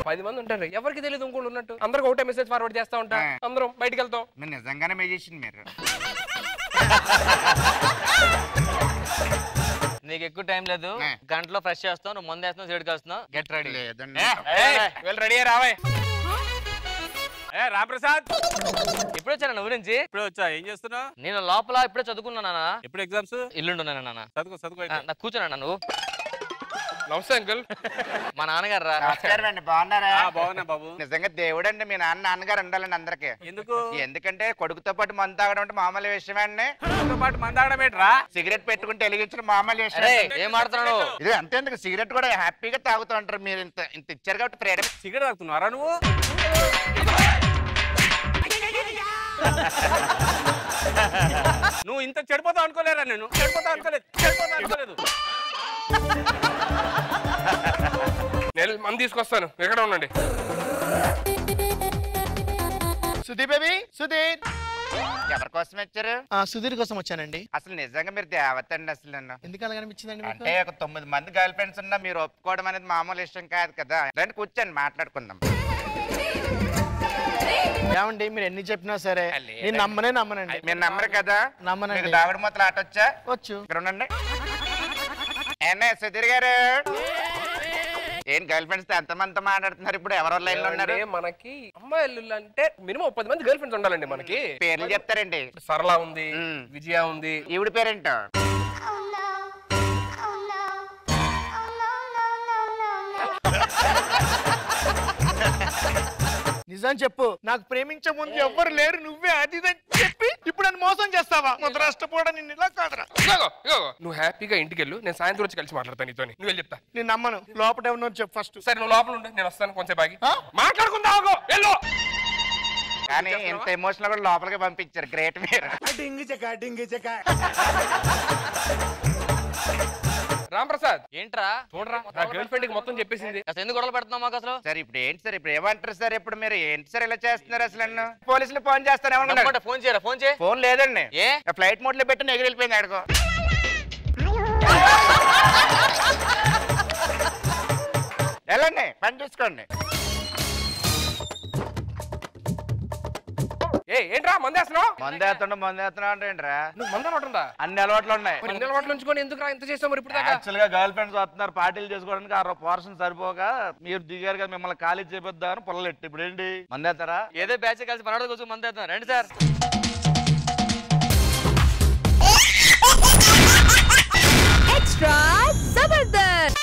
10 మంది ఉంటారు, ఎవరికి తెలియదు ఇంకోళ్ళు ఉన్నట్టు. అందరికి ఒకటే మెసేజ్ ఫార్వర్డ్ చేస్తా ఉంటా, అందరం బయటికి వెళ్తాం. మీరు నిజంగానే మెజిషియన్ మీరు. నీకు ఎక్కువ టైం లేదు, గంటలో ఫ్రెష్ చేస్తావు, నువ్వు మందు వేస్తున్నావు, సీడ్ కలుస్తున్నావు. Get ready. లేదండి రెడీ రావే. రామప్రసాద్ ఇప్పుడు వచ్చాను నువ్వు నుంచి. ఇప్పుడు వచ్చా, ఏం చేస్తున్నావు? నేను లోపల ఇప్పుడే చదువుకున్నానా. ఎప్పుడు ఎగ్జామ్స్? ఇల్లుండున్నాను నాన్న. చదువుకో. నాకు కూర్చోనా నువ్వు? నమస్తే అంకుల్. మా నాన్నగారు రా. నమస్కారం అండి, బాగున్నారా? బాగున్నా బాబు. నిజంగా దేవుడు అండి, మీ నాన్నగారు ఉండాలండి అందరికి. ఎందుకు? ఎందుకంటే కొడుకుతో పాటు మందు తాగడం అంటే మామూలు విషయమే అండి. కొడుకుతో పాటు మందు తాగడం ఏంట్రా? సిగరెట్ పెట్టుకుంటే వెలిగించడం మామూలు విషయం. ఏం ఆడుతున్నాడు? ఇది అంతేందుకు, సిగరెట్ కూడా హ్యాపీగా తాగుతూ ఉంటారు. మీరు ఇంత ఇచ్చారు కాబట్టి ఫ్రీడమ్. సిగరెట్ తాగుతున్నారా నువ్వు? నువ్వు ఇంత చెడిపోతావు అనుకోలేరా? నేను చెడిపోతా అనుకోలేదు. నేను మంది తీసుకొస్తాను, ఎక్కడ ఉండండి. సుధీర్ బేబీ, సుధీర్. ఎవరి కోసం వచ్చారు? సుధీర్ కోసం వచ్చానండి. అసలు నిజంగా మీరు దేవత అండి. అసలు నన్ను ఎందుకు అలా అనిపించిందండి? అంటే ఒక 9 మంది గర్ల్ ఫ్రెండ్స్ ఉన్నా మీరు ఒప్పుకోవడం అనేది మామూలు విషయం కాదు కదా. రండి కూర్చొని మాట్లాడుకుందాం. ఏమండి మీరు ఎన్ని చెప్పినా సరే నేను నమ్మనండి. మీరు నమ్మరు కదా? నమ్మనండి. దావిడ మొత్తం ఆట వచ్చా? వచ్చు. ఇక్కడ ఉండండి. సుధీర్ గారు ఏం గర్ల్ ఫ్రెండ్స్ ఎంత మందితో మాట్లాడుతున్నారు ఇప్పుడు? ఎవరెవరు లైన్ లో ఉన్నారు? మనకి అమ్మాయిలు అంటే మినిమం 10 మంది గర్ల్ ఫ్రెండ్స్ ఉండాలండి. మనకి పేర్లు చెప్తారండి. సరళ ఉంది, విజయ ఉంది. ఈవిడ పేరేంటో? నిజం చెప్పు, నాకు ప్రేమించే ముందు ఎవ్వరు లేరు, నువ్వే అది చెప్పి ఇప్పుడు నన్ను మోసం చేస్తావా? ముద్ర నష్టపోవడం నిన్ను ఇలా కాదురా. నువ్వు హ్యాపీగా ఇంటికి వెళ్ళు, నేను సాయంత్రం వచ్చి కలిసి మాట్లాడతాను నీతో. నువ్వు వెళ్ళి చెప్తా. నేను నమ్మను. లోపల ఎవరినో చెప్పు ఫస్ట్. సరే నువ్వు లోపల ఉండు, నేను వస్తాను కొంచెం బాగి మాట్లాడుకుందావు. వెళ్ళు. కానీ ఇంత ఎమోషనల్ కూడా లోపలికి పంపించారు. గ్రేట్ మీరు. రామప్రసాద్ ఏంట్రా? చూడరా, నా గర్ల్ ఫ్రెండ్ కి మొత్తం చెప్పేసింది. అసలు ఎందుకు గొడవలు పెడుతున్నావు మాకు అసలు? సార్ ఇప్పుడు ఏంటి సార్, ఇప్పుడు ఏమంటారు సార్? ఇప్పుడు మీరు ఏంటి సార్ ఇలా చేస్తున్నారు? అసలు పోలీసులు ఫోన్ చేస్తారు. ఫోన్ చేయరా? ఫోన్ చేయి. ఫోన్ లేదండి, ఫ్లైట్ మోడ్ లో పెట్టి ఎగిరి వెళ్ళిపోయింది అడుగు. వెళ్ళండి, పని చూసుకోండి. ఏంట్రా మందేస్తున్నావు? మందేస్తున్నావు అంటే ఏంట్రా? నువ్వు మంద అలవాటుందా? అన్ని అలవాట్లు ఉన్నాయి. అన్ని అలవాట్లు ఉంచుకొని ఎందుకు ఇంత చేస్తావు మరి? ఇప్పుడు యాక్చువల్ గా గర్ల్ ఫ్రెండ్స్ వస్తున్నారు పార్టీలు చేసుకోవడానికి, ఆ పోర్షన్ సరిపోగా మీరు దిగారు కదా, మిమ్మల్ని ఖాళీ చేపిద్దామని పొలలెట్టి. ఇప్పుడు ఏంటి మందేస్తారా? ఏదో బ్యాచ్ కలిసి పనోడు కోసం మందేస్తున్నారు. రండి సార్. ఎక్స్ట్రా జబర్దస్త్.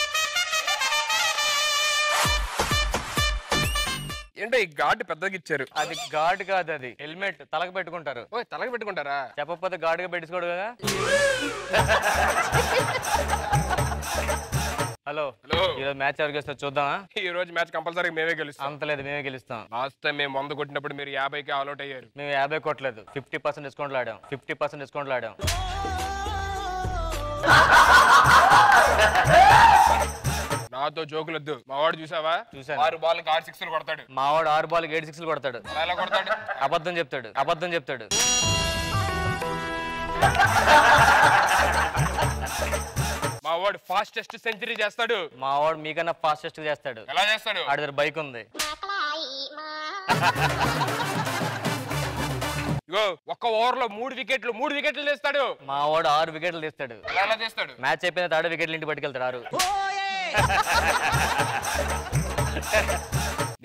ఏంటో ఈ గార్డ్ పెద్దగా ఇచ్చారు. అది గార్డ్ కాదు, అది హెల్మెట్ తలకు పెట్టుకుంటారు. తలకు పెట్టుకుంటారా? చెప్పకపోతే గార్డ్ గా పెట్టుకోడు కదా. హలో ఈరోజు మ్యాచ్ ఎవరికి వస్తే చూద్దామా? ఈ రోజు మ్యాచ్ కంపల్సరీ మేమే గెలుస్తాం. అంత లేదు, మేమే గెలుస్తాం. లాస్ట్ టైం మేము 100 కొట్టినప్పుడు మీరు 50కి ఆల్అౌట్ అయ్యారు. మేము 50 కొట్టలేదు, 50% డిస్కౌంట్ ఆడాం. 50% డిస్కౌంట్ ఆడాం. నాతో జోకులొద్దు. మావాడు చూసావా? చూసాను. 6 బాల్కి 6 సిక్స్లు కొడతాడు. మావాడు 6 బాల్కి 7 సిక్స్లు కొడతాడు. ఎలా కొడతాడు? అబద్ధం చెప్తాడు. మావాడు ఫాస్టెస్ట్ సెంచరీ చేస్తాడు. మావాడు మీకన్నా ఫాస్టెస్ట్ చేస్తాడు. ఎలా చేస్తాడు? ఆడి దగ్గర బైక్ ఉంది. ఇగో ఒక్క ఓవర్ లో 3 వికెట్లు తీస్తాడు. మావాడు 6 వికెట్లు తీస్తాడు. ఎలా చేస్తాడు? మ్యాచ్ అయిపోయిన 3 వికెట్లు ఇంటి పట్టుకెళ్తాడు.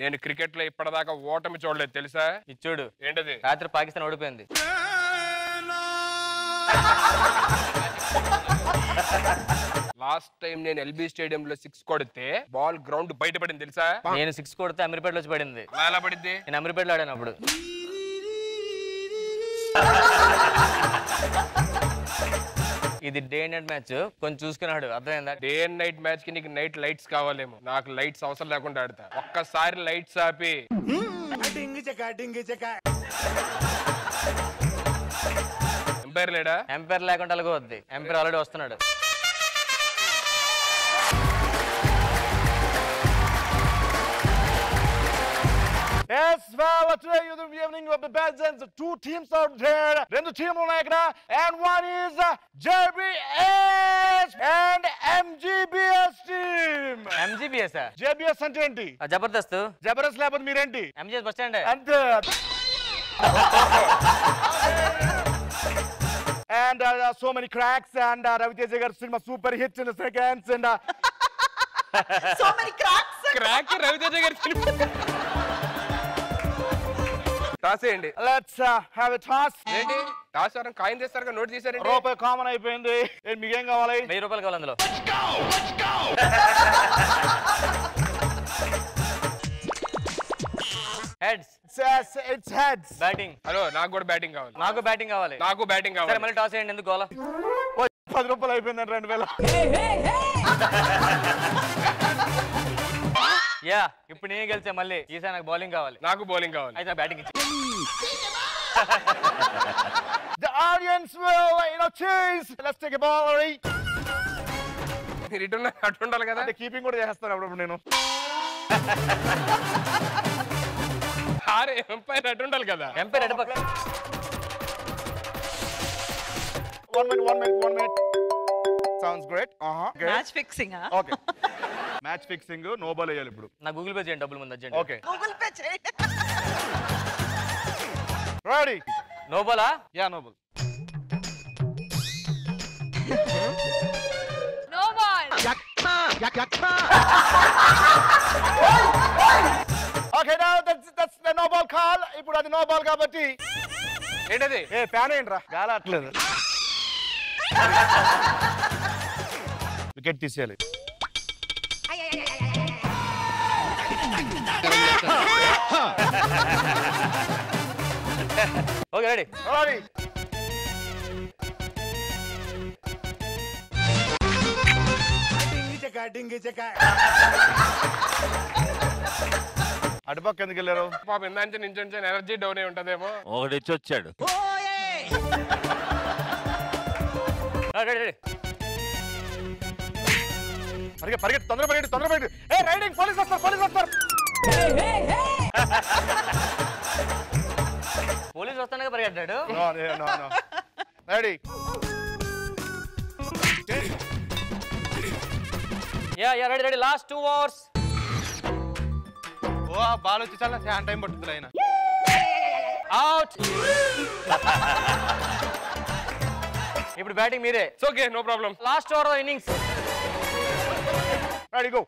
6 నేను క్రికెట్ లో ఇప్పటిదాకా ఓటమి చూడలేదు తెలుసా? ఇచ్చుడు ఏంటది? రాత్రి పాకిస్తాన్ ఓడిపోయింది. లాస్ట్ టైం నేను ఎల్బీ స్టేడియం లో 6 కొడితే బాల్ గ్రౌండ్ బయట పడింది తెలుసా? నేను 6 కొడితే అమీర్పేటలో వచ్చి పడింది. ఎలా పడింది? నేను అమీర్పేటలో ఆడానప్పుడు. ఇది డే అండ్ నైట్ మ్యాచ్, కొంచెం చూసుకున్నాడు. అర్థమైందా? డే అండ్ నైట్ మ్యాచ్ కి నీకు నైట్ లైట్స్ కావాలేమో. నాకు లైట్స్ అవసరం లేకుండా ఆడతా. ఒక్కసారి లైట్స్ ఆపి ఎంపైర్ లేడా? ఎంపైర్ లేకుండా అలాగే వద్ది. ఎంపైర్ ఆల్రెడీ వస్తున్నాడు. Yes, well, today you're the evening of the Belgians. 2 teams out there. Rendu team unnai, and one is JBS and MGBS team. MGBS JBS ante enti? Jabardasth. Jabardasth లేకపోతే మీరేంటి? MGBS bus stand. అంతే. And so many cracks, and Raviteja garu cinema super hits in the seconds, and so many cracks. Crack Raviteja garu cinema. Toss చేయండి. Let's have a toss. ఏంటి toss ఆరం coin చేస్తారుగా note చేశారండి. రూపాయి common అయిపోయింది. మీకేం కావాలి? 1000 రూపాయలు కావాలి అందులో. Heads. It's heads. Batting. Hello నాకు కూడా బ్యాటింగ్ కావాలి. నాకు బ్యాటింగ్ కావాలి. నాకు బ్యాటింగ్ కావాలి. సరే మళ్ళీ టాస్ చేయండి. ఎందుకు గోల? 10 రూపాయలు అయిపోయింది. 2000. యా ఇప్పుడు నేను గెలిచా. మళ్ళీ ఈసారి నాకు బౌలింగ్ కావాలి. నాకు బౌలింగ్ కావాలి. అయితే బ్యాటింగ్ ఇచ్చి. The audience will, choose. Let's take a ball, alright? మీరు ఇటు అటు ఉండాలి కదా. అంటే కీపింగ్ కూడా చేస్తాను అప్పుడు నేను. అరే ఎంపైర్ అటు ఉండాలి కదా. ఎంపైర్ అటు పక్క. 1 minute. Sounds great. Okay. Match fixing, huh? Okay. Match fixing, no ball వేయాలి ఇప్పుడు. నా గూగుల్ పే చేయండి, డబ్బులు ముందు అర్జెంట్. Okay. Google Pay చేయండి. Ready? నో బాలా? Yeah, no ball. No ball. Okay, now that's the no ball call. ఇప్పుడు అది no ball కాబట్టి ఏంటది? ఫ్యాన్ ఏంట్రా గాలి అట్లేదు. వికెట్ తీసేయాలి. Okay ready. అటుపక్క ఎందుకు వెళ్ళారు? పాపం ఇందాంచి నుంచి ఎనర్జీ డౌన్ అయి ఉంటదేమో. ఒకటి ఇచ్చి వచ్చాడు. పరిగెట్టు తొందర పరిగెట్టు. రైడింగ్ పోలీస్ వస్తారు. పోలీస్ వస్తానే పరిగెట్టాడు. Ready. Yeah ready. Last 2 hours. ఓ బాల్ వచ్చి చాలా ఫ్యాన్ టైం పడుతుంది ఆయన. అవుట్. ఇప్పుడు బ్యాటింగ్ మీరే. It's okay, no problem. Last over innings. Ready go.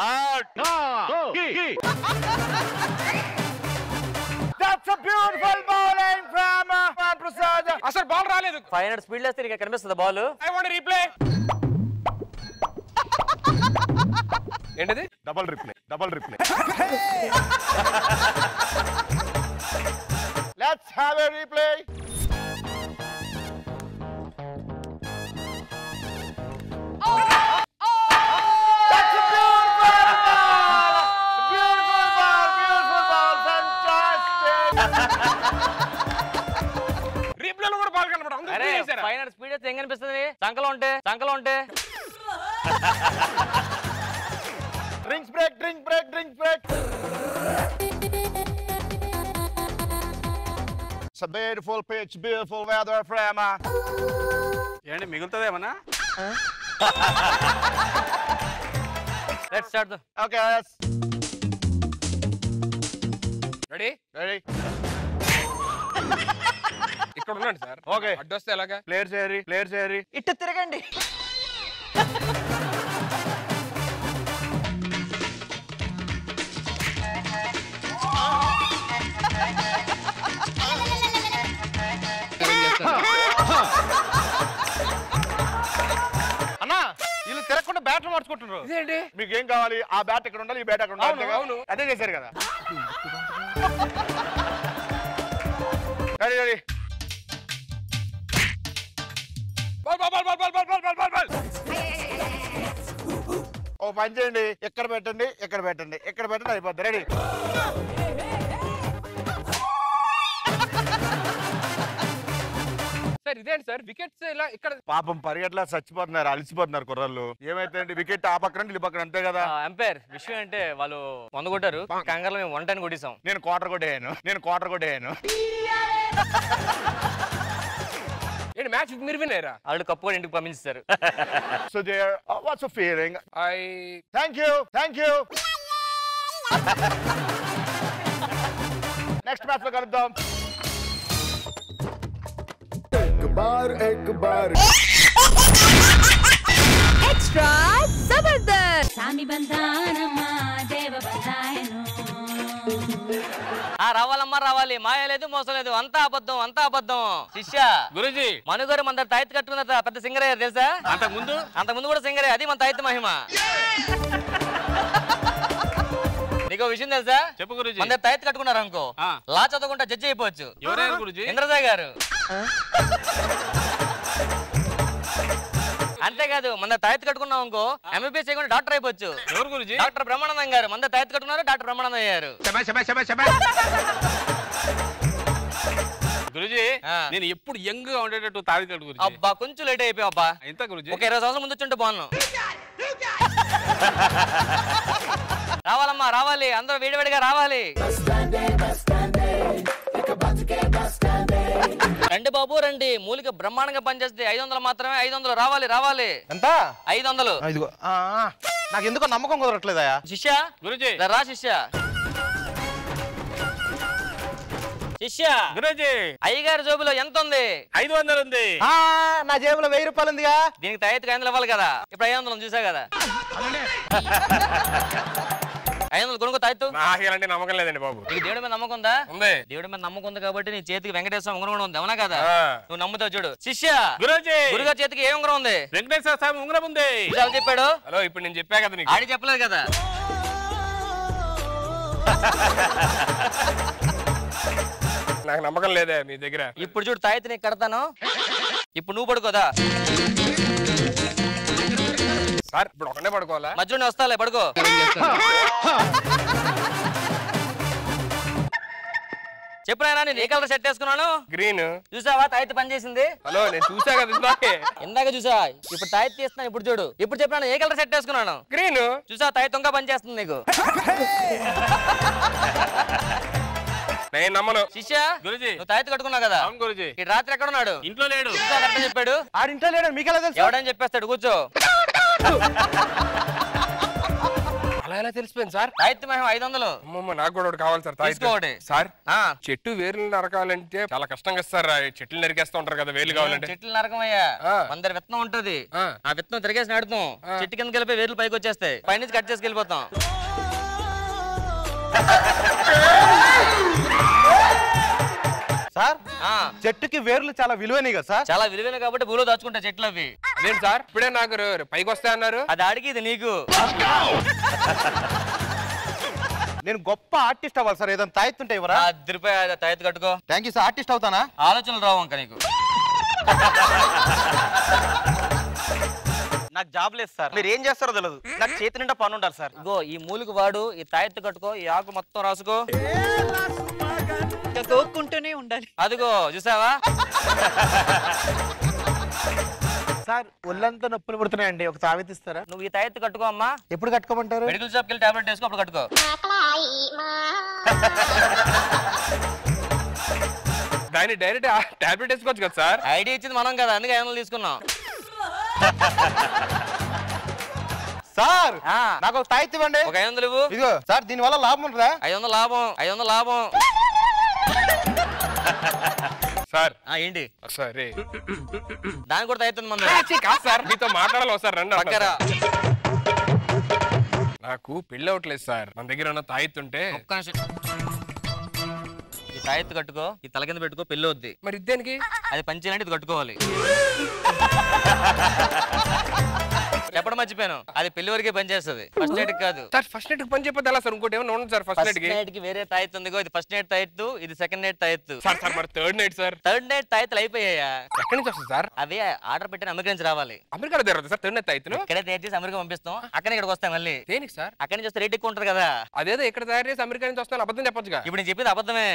Out. That's a beautiful bowling from Prasad. అసలు బాల్ రాలేదు. 500 స్పీడ్ లేస్తే నీకు కనిపిస్తుంది బాల్. I want replay. ఏంటది? Double replay. Let's have a replay. That's a beautiful ball. Fantastic. రీప్లేలో కూడా ball కనపడదు. అరే 500 స్పీడ్ అయితే ఏం కనిపిస్తుంది? సంకలో ఉంటే Drinks break. It's a beautiful pitch, beautiful weather from ఏంటి మిగులుతుందేమన్నా? Let's start. Okay, ready. ఇక్కడ ఉన్నాడు సార్. ఓకే. అడ్డొస్తే ఎలాగా? ప్లేయర్ చేయరి. ఇటు తిరగండి. మార్చుకుంటున్నారు. ఇదేంటి? మీకు ఏం కావాలి? ఆ బ్యాట్ ఇక్కడ ఉండాలి, ఈ బ్యాట్ అక్కడ ఉండాలి. అవును. అదే చేశారు కదా. Ready ready. ఓ పని చేయండి, ఎక్కడ పెట్టండి, ఎక్కడ పెట్టండి, ఎక్కడ పెట్టండి, అయిపోద్ది. రెడీ. సార్ ఇదేంటి సార్ వికెట్స్ ఇలా ఇక్కడ? పాపం పరిగెట్లా చచ్చిపోతున్నారు, అలసిపోతున్నారు కుర్రలు. ఏమైతే వికెట్ ఆ పక్కన ఈ పక్కన, అంతే కదా. ఎంపైర్ విషయం అంటే వాళ్ళు 100 కొట్టారు, కంగారులో మేము 110 కొట్టేసాం. నేను క్వార్టర్ కొట్టేయాను. ఏంటి మ్యాచ్ మీరు విన్నారా? వాళ్ళు కప్పు కూడా ఇంటికి పంపించారు. Sudhir, what's your feeling? Thank you. Next match లో కలుద్దాం. एक बार ఎక్స్ట్రా జబర్దస్త్. సామి బంధానమ్మా దేవ బంధాయను. రావాలమ్మా రావాలి, మాయ లేదు మోసం లేదు, అంతా అబద్ధం. శిష్య గురుజీ మనుగారు మన తాయిత్ కట్టుకున్న పెద్ద సింగర్ అయ్యారు తెలుసా? అంతకుముందు కూడా సింగరే, అది మన తాయిత్ మహిమ. నీకు విషయం తెలుసా? చెప్పు గురుజీ. మన తాయిత్ కట్టుకున్నారు అనుకో, లా చదవకుండా జడ్జి అయిపోవచ్చు. ఎవరైనా గురుజీ? ఇంద్రజా గారు. అంతేకాదు మన తాయిత్ కట్టుకున్నాం అనుకో, ఎంబీబీఎస్ చేయకుండా డాక్టర్ అయిపోవచ్చు. ఎవరు గురుజీ? డాక్టర్ బ్రహ్మానందం గారు. మన తాయిత్ కట్టుకున్నారు, డాక్టర్ బ్రహ్మానందం అయ్యారు. గురుజీ నేను ఎప్పుడు యంగ్ గా ఉండేటట్టు తాగితాడు గురుజీ. అబ్బా కొంచెం లేట్ అయిపోయావు అబ్బా. ఎంత గురుజీ? ఒక 20 సంవత్సరాల ముందు వచ్చుంటే బాగున్నాం. రావాలమ్మా రావాలి, అందరూ వేడివేడిగా రావాలి. రండి బాబు రండి, మూలిక బ్రహ్మాండంగా పనిచేస్తే 500 మాత్రమే. 500 రావాలి. ఎంత? 500. నాకు ఎందుకో నమ్మకం కుదరట్లేదా? శిష్య గురుజీ రా శిష్య. గురుజీ అయ్యగారి జోబులో ఎంత ఉంది? 500 ఉంది. నా జేబులో 1000 రూపాయలు ఉందిగా. దీనికి తాయిత్ 500 ఇవ్వాలి కదా. ఇప్పుడు 500 చూసా కదా. 500 కొనుక్కో తాయితు. నాకు ఇలాంటి నమ్మకం లేదండి బాబు. నీకు దేవుడి మీద నమ్మకం ఉందా? ఉంది. దేవుడి మీద నమ్మకం ఉంది కాబట్టి నీ చేతికి వెంకటేశ్వర ఉంగరం కూడా ఉంది, అవునా కదా? నువ్వు నమ్ముతావు చూడు. శిష్య గురుజీ గురుగారి చేతికి ఏ ఉంగరం ఉంది? వెంకటేశ్వర స్వామి ఉంగరం ఉంది. చెప్పాడు. హలో ఇప్పుడు నేను చెప్పా కదా నీకు. ఆడి చెప్పలేదు కదా. నాకు నమ్మకం లేదే మీ దగ్గర. ఇప్పుడు చూడు తాయితు నీకు కడతాను. ఇప్పుడు నువ్వు పడుకోదా? సార్ ఇప్పుడు ఒకనే పడుకోవాలా? మధ్యలో వస్తాలే, పడుకో. చెప్పురా నేను ఏ కలర్ షర్ట్ వేసుకున్నాను? గ్రీన్. చూసావా తాయితు పని చేసింది? హలో నేను చూసా కదా ఇందాక చూసా. ఇప్పుడు తాయితు తీస్తున్నాను. ఇప్పుడు చూడు. ఇప్పుడు చెప్పాను ఏ కలర్ షర్ట్ వేసుకున్నాను? గ్రీన్. చూసా తాయితు ఇంకా పని చేస్తుంది నీకు. నేను నమ్మను. శిష్య గురుజీ నువ్వు తాయితు కట్టుకున్నావు కదా. అవును గురుజీ. ఈ రాత్రి ఎక్కడ ఉన్నాడు? ఇంట్లో లేడు. చెప్పాడు. ఆడింట్లో లేడు, మీకెలా తెలుసు? ఎవడని చెప్పేస్తాడు. కూర్చో. అలా ఎలా తెలిసిపోయింది సార్? తాయితు మహిమ 500. అమ్మమ్మ నాకు కూడా ఒకటి కావాలి సార్. తీసుకోండి సార్. చెట్టు వేర్లు నరకాలంటే చాలా కష్టంగా సార్. చెట్లు నరికేస్తా ఉంటారు కదా వేర్లు కావాలంటే. చెట్లు నరకమయ్యా. అందరి విత్తనం ఉంటది. ఆ విత్తనం తిరిగేసి నాడుతాం. చెట్టు కిందకి వెళ్ళిపోయి వేర్లు పైకి వచ్చేస్తాయి. పైనుంచి కట్ చేసుకు వెళ్ళిపోతాం. సార్ చెట్టుకి వేర్లు చాలా విలువైనవి కదా సార్? చాలా విలువైన కాబట్టి భూలో దాచుకుంటా చెట్లు అవి. అదేంటి సార్ ఇప్పుడే నాకు పైకి వస్తా అన్నారు? అది ఆడికి ఇది నీకు. నేను గొప్ప ఆర్టిస్ట్ అవ్వాలి సార్. ఏదైనా తాయితుంటే ఇవ్వరా? 10 రూపాయలు తాయితు కట్టుకో. Thank you sir. ఆర్టిస్ట్ అవుతానా? ఆలోచనలు రావు ఇంకా నీకు. నాకు జాబ్ లేదు సార్. మీరు ఏం చేస్తారో తెలియదు. నాకు చేతి నిండా పని ఉండాలి సార్. ఇగో ఈ మూలికి వాడు, ఈ తాయెత్తు కట్టుకో, ఈ ఆకు మొత్తం రాసుకో. గోక్కుంటూనే ఉండాలి. అదిగో చూసావా? సార్ ఒళ్ళంతా నొప్పులు పుడుతున్నాయండి, ఒక తావెత్తు ఇస్తారా? నువ్వు ఈ తాయెత్తు కట్టుకో అమ్మా. ఎప్పుడు కట్టుకోమంటారు? మెడికల్ షాప్కి వెళ్ళి టాబ్లెట్ వేసుకో, అప్పుడు కట్టుకో. దాన్ని డైరెక్ట్ టాబ్లెట్ వేసుకోవచ్చు కదా సార్? ఐడియా ఇచ్చింది మనం కదా, అందుకే 500 తీసుకున్నాం. సార్ నాకు ఒక తాయితు ఇవ్వండి. ఒక 500 ఇవ్వు. ఇదిగో సార్, దీని వల్ల లాభం ఉంటుందా? 500 లాభం. 500 లాభం. సార్ ఏంటి ఒకసారి దాని కూడా అవుతుంది మన కాదు సార్, మీతో మాట్లాడాలి ఒకసారి రండి. పక్కరా. నాకు పెళ్ళి అవట్లేదు సార్. మన దగ్గర ఉన్న తాయిత్తుంటే. ఈ తాయెత్తు కట్టుకో, ఈ తల కింద పెట్టుకో, పెళ్ళి వద్ది. మరి ఇదేనికి? అది పని చేయాలంటే ఇది కట్టుకోవాలి. చెప్పడం మర్చిపోయాను, అది పెళ్లి వరకే పనిచేస్తుంది, ఫస్ట్ నైట్ కాదు. సార్ ఫస్ట్ నైట్ పని చెప్పొద్దు అలా సార్, ఇంకోటి ఏమైనా ఉండదు సార్. ఫస్ట్ ఫస్ట్ నైట్ కి వేరే తాయెత్తు ఉందిగో, ఇది ఫస్ట్ నైట్ తాయెత్తు, ఇది సెకండ్ నైట్ తాయెత్తు. సార్ సార్ మరి third night sir? Third night తాయెత్తులు అయిపోయాయా? ఎక్కడి నుంచి వస్తుంది సార్? అవి ఆర్డర్ పెట్టిన అమెరికా నుంచి రావాలి. అమెరికాలో జరుగుతుంది సార్ థర్డ్ నైట్ తాయెత్తులు? ఇక్కడే తయారు చేసి అమెరికా పంపిస్తాం, అక్కడ ఇక్కడికి వస్తాయి మళ్ళీ. దేనికి సార్? అక్కడి నుంచి వస్తే రేట్ ఎక్కువ ఉంటుంది కదా. అదేదో ఇక్కడ తయారు చేసి అమెరికా నుంచి వస్తాను అబద్ధం చెప్పొచ్చుగా. ఇప్పుడు నేను చెప్పింది అబద్ధమే.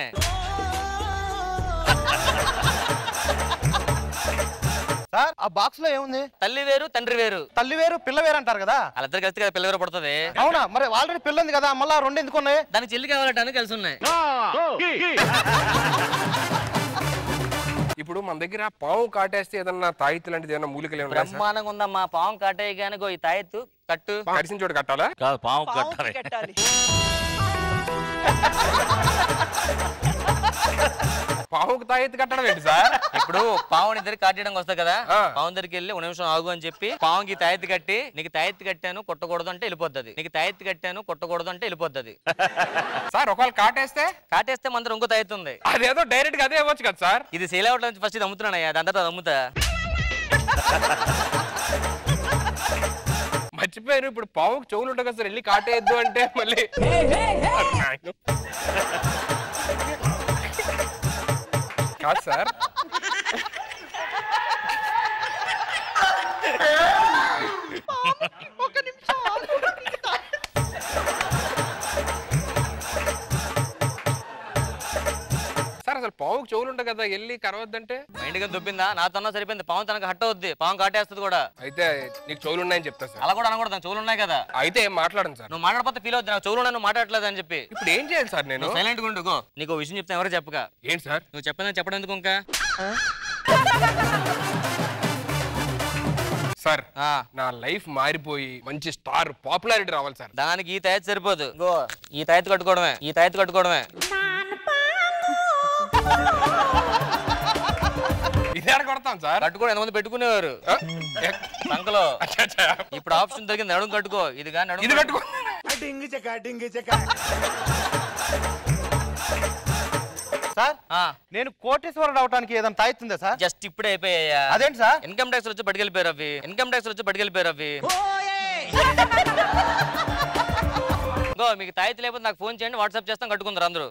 సార్ ఆ బాక్స్ లో ఏముంది? తల్లి వేరు తండ్రి వేరు. తల్లి వేరు పిల్ల వేరు అంటారు కదా, వాళ్ళిద్దరు కలిసి కదా పిల్ల వేరు పడుతుంది. అవునా? మరి ఆల్రెడీ పిల్ల ఉంది కదా, మళ్ళా రెండు ఎందుకు ఉన్నాయి? దానికి చెల్లి కావాలంటే కలిసి ఉన్నాయి. ఇప్పుడు మన దగ్గర పాము కాటేస్తే ఏదన్నా తాయిత్తు లాంటిది ఏమన్నా మూలికలు ఏమన్నా బ్రహ్మాండంగా ఉందమ్మా. పాము కాటే గానీ ఈ తాయెత్తు కట్టు. కడిసిన చోటు కట్టాలా? కాదు, పాము కట్టాలి. పాముకు తాయెత్తు కట్టడం ఏంటి సార్? ఇప్పుడు పావుని దగ్గర కాటేయడానికి వస్తా కదా, పావు దగ్గరికి వెళ్ళి 1 నిమిషం ఆగు అని చెప్పి పావుకి తాయెత్తు కట్టి, నీకు తాయెత్తు కట్టాను కొట్టకూడదు అంటే వెళ్ళిపోద్ది, నీకు తాయెత్తు కట్టాను కొట్టకూడదు అంటే వెళ్ళిపోద్ది. సార్ ఒకవేళ కాటేస్తే మన ఇంకో తాయెత్తు ఉంది, అదేదో డైరెక్ట్ గా అదే ఇవ్వచ్చు కదా సార్. ఇది సేల్ అవటం నుంచి ఫస్ట్ ఇది అమ్ముతున్నానయ్యా, దాని తర్వాత అమ్ముతా. మర్చిపోయారు, ఇప్పుడు పావుకు చెవులు ఉంటాయి కదా సార్, వెళ్ళి కాటేయద్దు అంటే మళ్ళీ కాదు సార్. సార్ అసలు పావుకు చెవులు ఉంటాయి కదా, వెళ్ళి కరవద్దంటే? ఇంటికి దుబ్బిందా? నాతో సరిపోయింది, పాము తనకు హట్ అవుద్ది, పాము కాటేస్తుంది కూడా. అయితే నీకు చెవులు ఉన్నాయని చెప్తా సార్. అలా కూడా అనకూడదు, చెవులు ఉన్నాయి కదా. అయితే ఏం మాట్లాడండి సార్. నువ్వు మాట్లాడకపోతే ఫీల్ అవుతుంది, నాకు చెవులు ఉన్నాయి నువ్వు మాట్లాడలేదు అని చెప్పి. ఇప్పుడు ఏం చేయాలి సార్ నేను? సైలెంట్ గా ఉండు. నీకు విషయం చెప్తాను, ఎవరు చెప్పక. ఏంటి సార్? నువ్వు చెప్పడం ఎందుకు ఇంకా? సార్ నా లైఫ్ మారిపోయి మంచి స్టార్ పాపులారిటీ రావాలి సార్. దానికి ఈ తాయెత్తు సరిపోదు, ఈ తాయెత్తు కట్టుకోవడమే, ఈ తాయెత్తు కట్టుకోవడమే. ఇది ఎక్కడ కొడతాం సార్? కట్టుకోవడం ఎంతమంది పెట్టుకునేవారు సంకలో. ఇప్పుడు ఆప్షన్ దొరికింది, నడుము కట్టుకో. ఇది కానీ నడుము ఇది కట్టుకో. సార్ నేను కోటేశ్వరుడు అవడానికి ఏదైనా తాయితుందా సార్? జస్ట్ ఇప్పుడే అయిపోయా. అదేంటి సార్? ఇన్కమ్ ట్యాక్స్ వచ్చి పట్టుకెళ్ళిపోయారు అవి, ఇన్కమ్ ట్యాక్స్ వచ్చి పట్టుకెళ్ళిపోయారు అవి. మీకు తాయితీ లేకపోతే నాకు ఫోన్ చేయండి, వాట్సాప్ చేస్తాం, కట్టుకుందరు అందరూ.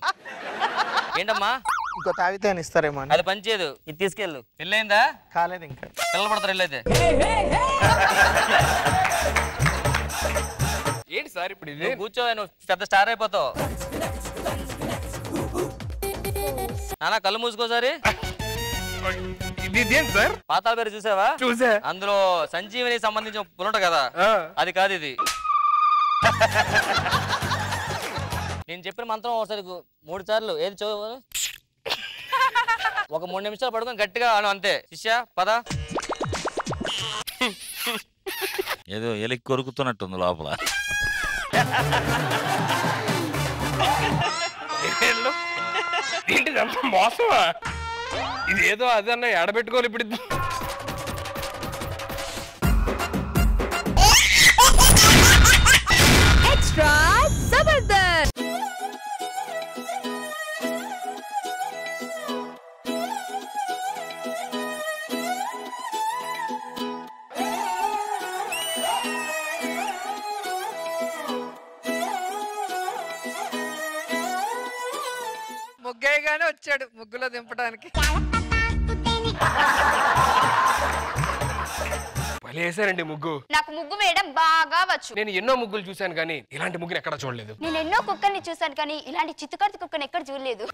ఏంటమ్మా ఇంకో తాగితే ఇస్తారేమో? అది పనిచేయదు, ఇది తీసుకెళ్ళు. పెళ్ళయిందా? కాలేదు, ఇంకా పిల్లలు పడతారు వెళ్ళైతే. ఏంటి సార్ ఇప్పుడు ఇది? కూర్చో, నువ్వు పెద్ద స్టార్ అయిపోతావు. నానా కళ్ళు మూసుకోసారి. సార్ పాతాళ పేరు చూసావా? చూసా. అందులో సంజీవని సంబంధించిన పులుంట కదా, అది కాదు ఇది. నేను చెప్పిన మంత్రం ఒకసారి 3 సార్లు ఏది చదువు, ఒక 3 నిమిషాలు పడుకొని గట్టిగా అను, అంతే. శిష్య పద. ఏదో ఎలికి కొరుకుతున్నట్టుంది లోపల. ఏంటిది అంత మోసమా? ఇదేదో అదన్నా ఎడబెట్టుకోవాలి ఇప్పుడు. ఎక్స్ట్రా జబర్దస్త్. ముగ్గయ్యగానే వచ్చాడు ముగ్గులో దింపడానికి. వేసారండి ముగ్గు. నాకు ముగ్గు వేయడం బాగా వచ్చు. నేను ఎన్నో ముగ్గులు చూశాను కానీ ఇలాంటి ముగ్గుని ఎక్కడ చూడలేదు. నేను ఎన్నో కుక్కల్ని చూశాను కానీ ఇలాంటి చిత్తుకర్తి కుక్కని ఎక్కడ చూడలేదు.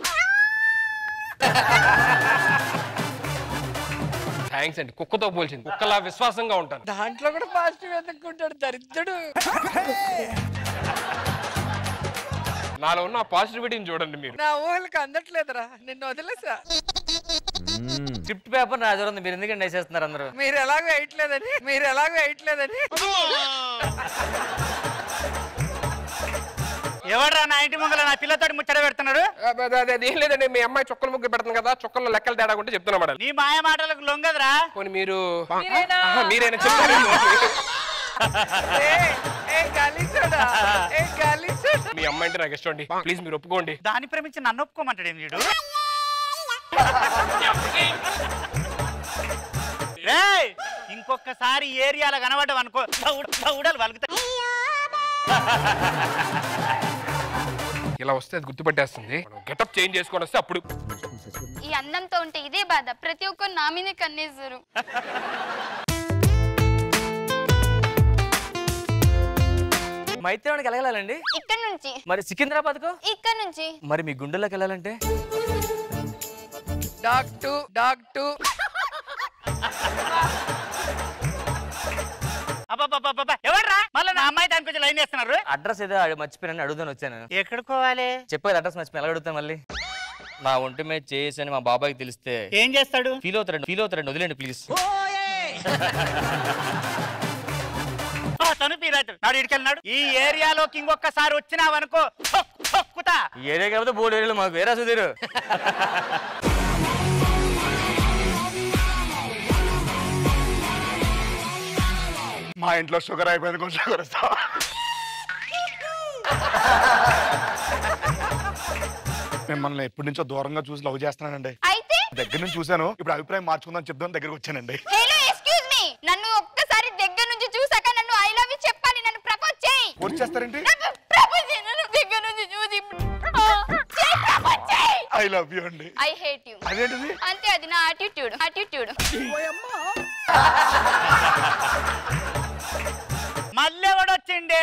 థ్యాంక్స్ అండి. కుక్కతో పోల్చింది, కుక్కలా విశ్వాసంగా ఉంటాను. దాంట్లో కూడా పాజిటివ్ ఎందుకుంటాడు దరిద్రుడు. నాలో ఉన్న పాజిటివిటీని చూడండి మీరు. నా ఊహలకు అందట్లేదురా, నిన్ను వదిలేసా. స్క్రిప్ట్ పేపర్ నా చూడండి, మీరు ఎందుకంటే వేసేస్తున్నారు అందరూ? మీరు ఎలాగో వేయట్లేదని. ఎవడ్రా నా ఇంటి ముంగల నా పిల్లతోటి ముచ్చట పెడుతున్నాడు? ఏం లేదండి, మీ అమ్మాయి చుక్కల ముగ్గు పెడుతుంది కదా, చుక్కల్లో లెక్కలు తేడా ఉంటే చెప్తున్నా మేడం. నీ మాయ మాటలకు లొంగదురా. పోనీ మీరైనా చెప్తారు. మీ అమ్మాయి అంటే నాకు ఇష్టం అండి, ప్లీజ్ మీరు ఒప్పుకోండి. దాన్ని ప్రేమించి నన్ను ఒప్పుకోమంటాడు వీడు. ఇంకొకసారి ఏరియాలో కనబడ్డావు అనుకో ఉడలు వలుగుతాయి. ఇలా వస్తే అది గుర్తుపట్టేస్తుంది. గెటప్ చేంజ్ చేసుకొని వస్తే అప్పుడు. ఈ అందంతో ఉంటే ఇదే బాధ, ప్రతి ఒక్కరు నా మీదే కన్నేసారు. మైత్రానికి వెళ్ళాలండి ఇక్కడ నుంచి. మరి సికింద్రాబాద్ కు ఇక్కడ నుంచి. మరి మీ గుండెల్లోకి వెళ్ళాలంటే డాక్టర్ ఎవర్రా మళ్ళీ నా అమ్మాయి దానికి కొంచెం లైన్ వేస్తున్నారు. అడ్రస్ ఏదో మర్చిపోయాను, అడుగుదాని వచ్చాను. ఎక్కడికోవాలి? చెప్పేది అడ్రస్ మర్చిపోయి ఎలా అడుగుతాను మళ్ళీ? నా ఒంటి మీద చేసి మా బాబాయ్కి తెలిస్తే ఏం చేస్తాడు? ఫీల్ అవుతారండి వదిలేండి ప్లీజ్. తను పీరాడు నాడు ఇడికెళ్ళినాడు. ఈ ఏరియాలోకి ఇంకొకసారి వచ్చినావనుకో ఈ ఏరియా కాబట్టి బోర్డు ఏరియాలో మాకు వేరే సుధీరు. మా ఇంట్లో షుగర్ అయిపోయింది, కొంచెం షుగర్ ఇస్తా. మిమ్మల్ని ఎప్పటి నుంచో దూరంగా చూసి లవ్ చేస్తున్నానండి. అయితే దగ్గర నుంచి చూశాను, ఇప్పుడు అభిప్రాయం మార్చుకుందాం చెప్దాం దగ్గరకు వచ్చానండి. హలో ఎక్స్క్యూజ్ మీ, నన్ను ఒక్కసారి దగ్గర నుంచి చూసాక నన్ను ఐ లవ్ యూ చెప్పాలి, నన్ను ప్రపోజ్ చేయి. ఫోర్స్ చేస్తారేంటి? ప్రపోజ్ చేయి, నన్ను దగ్గర నుంచి చూసి ప్రపోజ్ చేయి. ఐ లవ్ యూ అండి. I hate you. అదేంటిది? అంతే, అది నా యాటిట్యూడ్. మళ్ళీ ఎవడొచ్చిండే?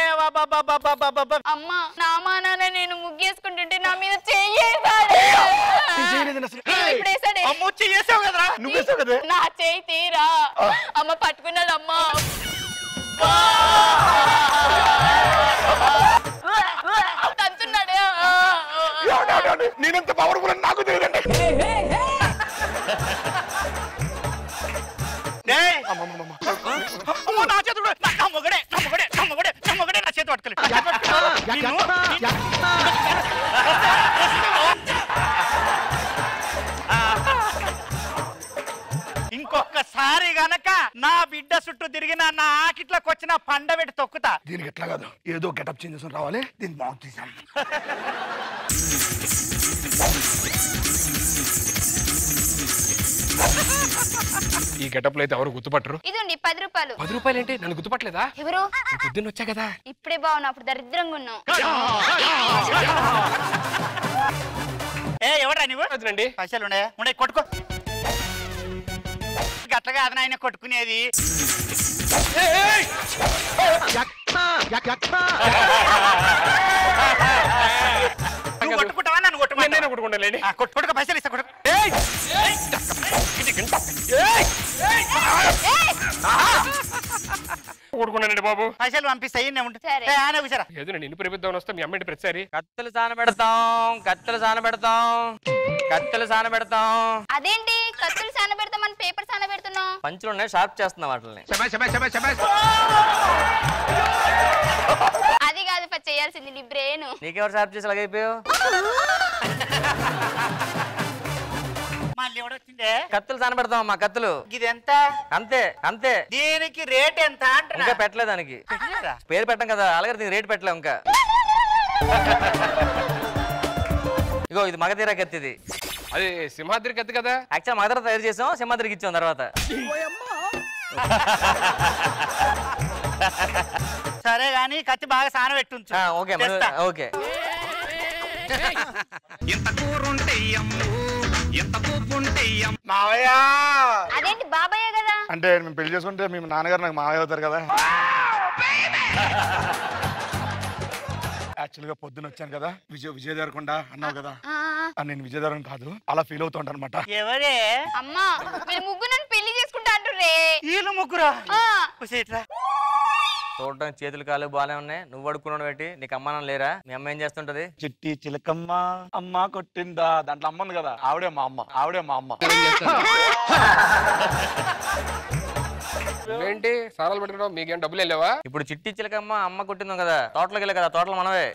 అమ్మా, నా మానాన నేను ముగ్గేసుకుంటుంటే నా మీద చెయ్యేసాడు. నా చెయ్యి తీరా అమ్మ పట్టుకున్నాడు. అమ్మా తంతున్నాడే. నేనెంత పవర్ఫుల్ అని నాకు తెలియదండి. నా చేతుడు మొగడే నా చేతి పట్టుకోలేదు. ఇంకొకసారి గనక నా బిడ్డ చుట్టూ తిరిగిన నా ఆకిట్లోకి వచ్చిన పండ పెట్టి తొక్కుతా. దీనికి ఎట్లా కాదు, ఏదో గెటప్ చేంజ్ చేసుకుని రావాలి. దీన్ని బాగు తీసాం. ఈ గెటప్ లో అయితే ఎవరు గుర్తుపట్టరు. ఇదండి 10 రూపాయలు. 10 రూపాయలు ఏంటి? నన్ను గుర్తుపట్టలేదా? ఎవరు? పొద్దున్న వచ్చా కదా. ఇప్పుడే బాగున్నా, అప్పుడు దరిద్రంగా ఉన్నావు. ఎవడా నువ్వు? వద్దండి, పైసలు ఉండే కొట్టుకో. గట్లగా అది ఆయన కొట్టుకునేది. కొట్టుకుంటావా? నన్ను కొట్టుకుంటాలేండి. కొట్టుకోక పైసలు ఇస్తా. కొట్టుకున్నానండి బాబు. పైసలు పంపిస్తాయి. ఏదో నేను నిన్ను ప్రేమిద్దామని వస్తా మీ అమ్మాయి ప్రతిసారి. కత్తులు సానబెడతాం. అదేంటి కత్తులు సానబెడతామని పేపర్ సానబెడుతున్నావు? పంచులు ఉన్నాయి, షార్ప్ చేస్తున్నాం వాటిని. అది కాదు చేయాల్సింది నీ బ్రెయిన్. నీకెవరు షార్ప్ చేసి అలాగైపోయావు? కత్తులు సానబెడతాం అమ్మా, కత్తులు. ఇది ఎంత? అంతే. దీనికి రేట్ ఎంత? ఇంకా పెట్టలేదు దానికి పేరు పెట్టం కదా, అలాగే దీనికి రేట్ పెట్టలేవు ఇంకా. ఇగో ఇది మగధీర కత్తి. ఇది అది సింహాద్రి కత్తి కదా. యాక్చువల్ మగధీర తయారు చేసాం, సింహాద్రికి ఇచ్చాం తర్వాత. సరే గాని కత్తి బాగా సాన పెట్టుంచు. ఓకే. ఎంత కూరుంటే ఎంత పూపుంటే మావయ్య. అదేంటి బాబాయ్ కదా? అంటే మేము పెళ్లి చేసుకుంటే మీ నాన్నగారు నాకు మావయ్య అవుతారు కదా. యాక్చువల్ గా పొద్దున వచ్చాను కదా, విజయ్ దేవరకొండ అన్నావు కదా. నేను విజయ్ దేవరకొండ కాదు, అలా ఫీల్ అవుతుంటా అనమాట. ఎవరే? అమ్మా, వీళ్ళు ముగ్గురు నన్ను పెళ్లి చేసుకుంటా అంటుర్రే. వీళ్ళు ముగ్గురా? చూడడానికి చేతులు కాలు బాగానే ఉన్నాయి. నువ్వు అడుక్కున్నావు పెట్టి నీకు అమ్మ నాన్న లేరా? మీ అమ్మ ఏం చేస్తుంటది? చిట్టి చిలకమ్మ అమ్మ కొట్టిందా, దాంట్లో అమ్మ ఉంది కదా, ఆవిడే మా అమ్మ. ఏంటి సారాలు పెట్టుకోవడం? మీకేం డబ్బులు వెళ్ళావా? ఇప్పుడు చిట్టి చిలకమ్మ అమ్మ కొట్టిందాం కదా, తోటలోకి వెళ్ళా కదా. తోటలు మనవే.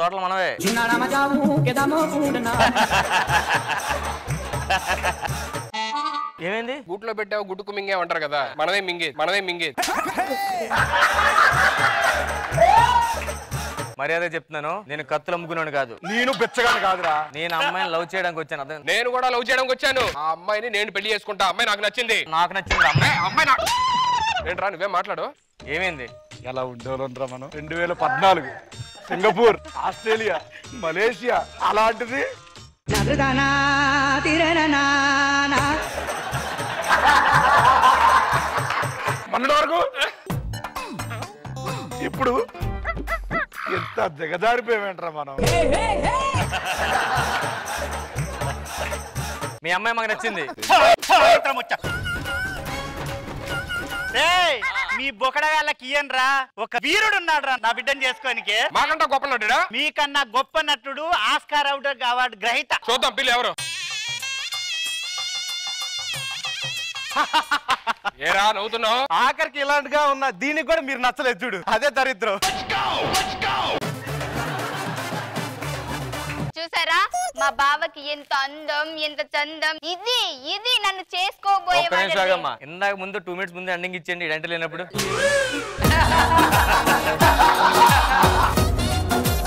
ఏమైంది? గూట్లో పెట్టావు, గుట్టుకు మింగే అంటారు కదా. మనమే మింగే. మర్యాద చెప్తున్నాను, నేను కత్తులు అమ్ముకున్నాను కాదు. నేను బెచ్చగాను కాదురా. నేను అమ్మాయిని లవ్ చేయడానికి వచ్చాను. అదే నేను కూడా లవ్ చేయడానికి వచ్చాను. ఆ అమ్మాయిని నేను పెళ్లి చేసుకుంటా. అమ్మాయి నాకు నచ్చింది. నాకు నచ్చింది అమ్మాయి. ఏంట్రా నువ్వే మాట్లాడు. ఏమైంది? ఎలా ఉండేవాళ్ళంట్రా మనం 2014 సింగపూర్, ఆస్ట్రేలియా, మలేషియా అలాంటిది మొన్నటి వరకు ఇప్పుడు ఎంత దిగజారిపోయామంటారా మనం. మీ అమ్మాయి మాకు నచ్చింది. మీ బొకడగాళ్ళకి ఇయ్యనరా ఒక వీరుడు ఉన్నాడు రా నా బిడ్డను చేసుకోనికే. మాకంటా గొప్ప నటుడా? మీకన్నా గొప్ప నటుడు ఆస్కార్ అవార్డు గ్రహీత. చూద్దాం పిల్లి ఎవరు. ఏరా నవ్వుతున్నావు? ఆఖరికి ఇలాంటిగా ఉన్న దీనికి కూడా మీరు నచ్చలేదు చూడు, అదే దరిద్రం. చూసారా మా బావకి ఎంత అందం ఎంత చందం. ఇది నన్ను చేసుకోబోయే ఇందాక ముందు 2 minutes ముందు ఎండింగ్ ఇచ్చేయండి ఇడంటే లేనప్పుడు.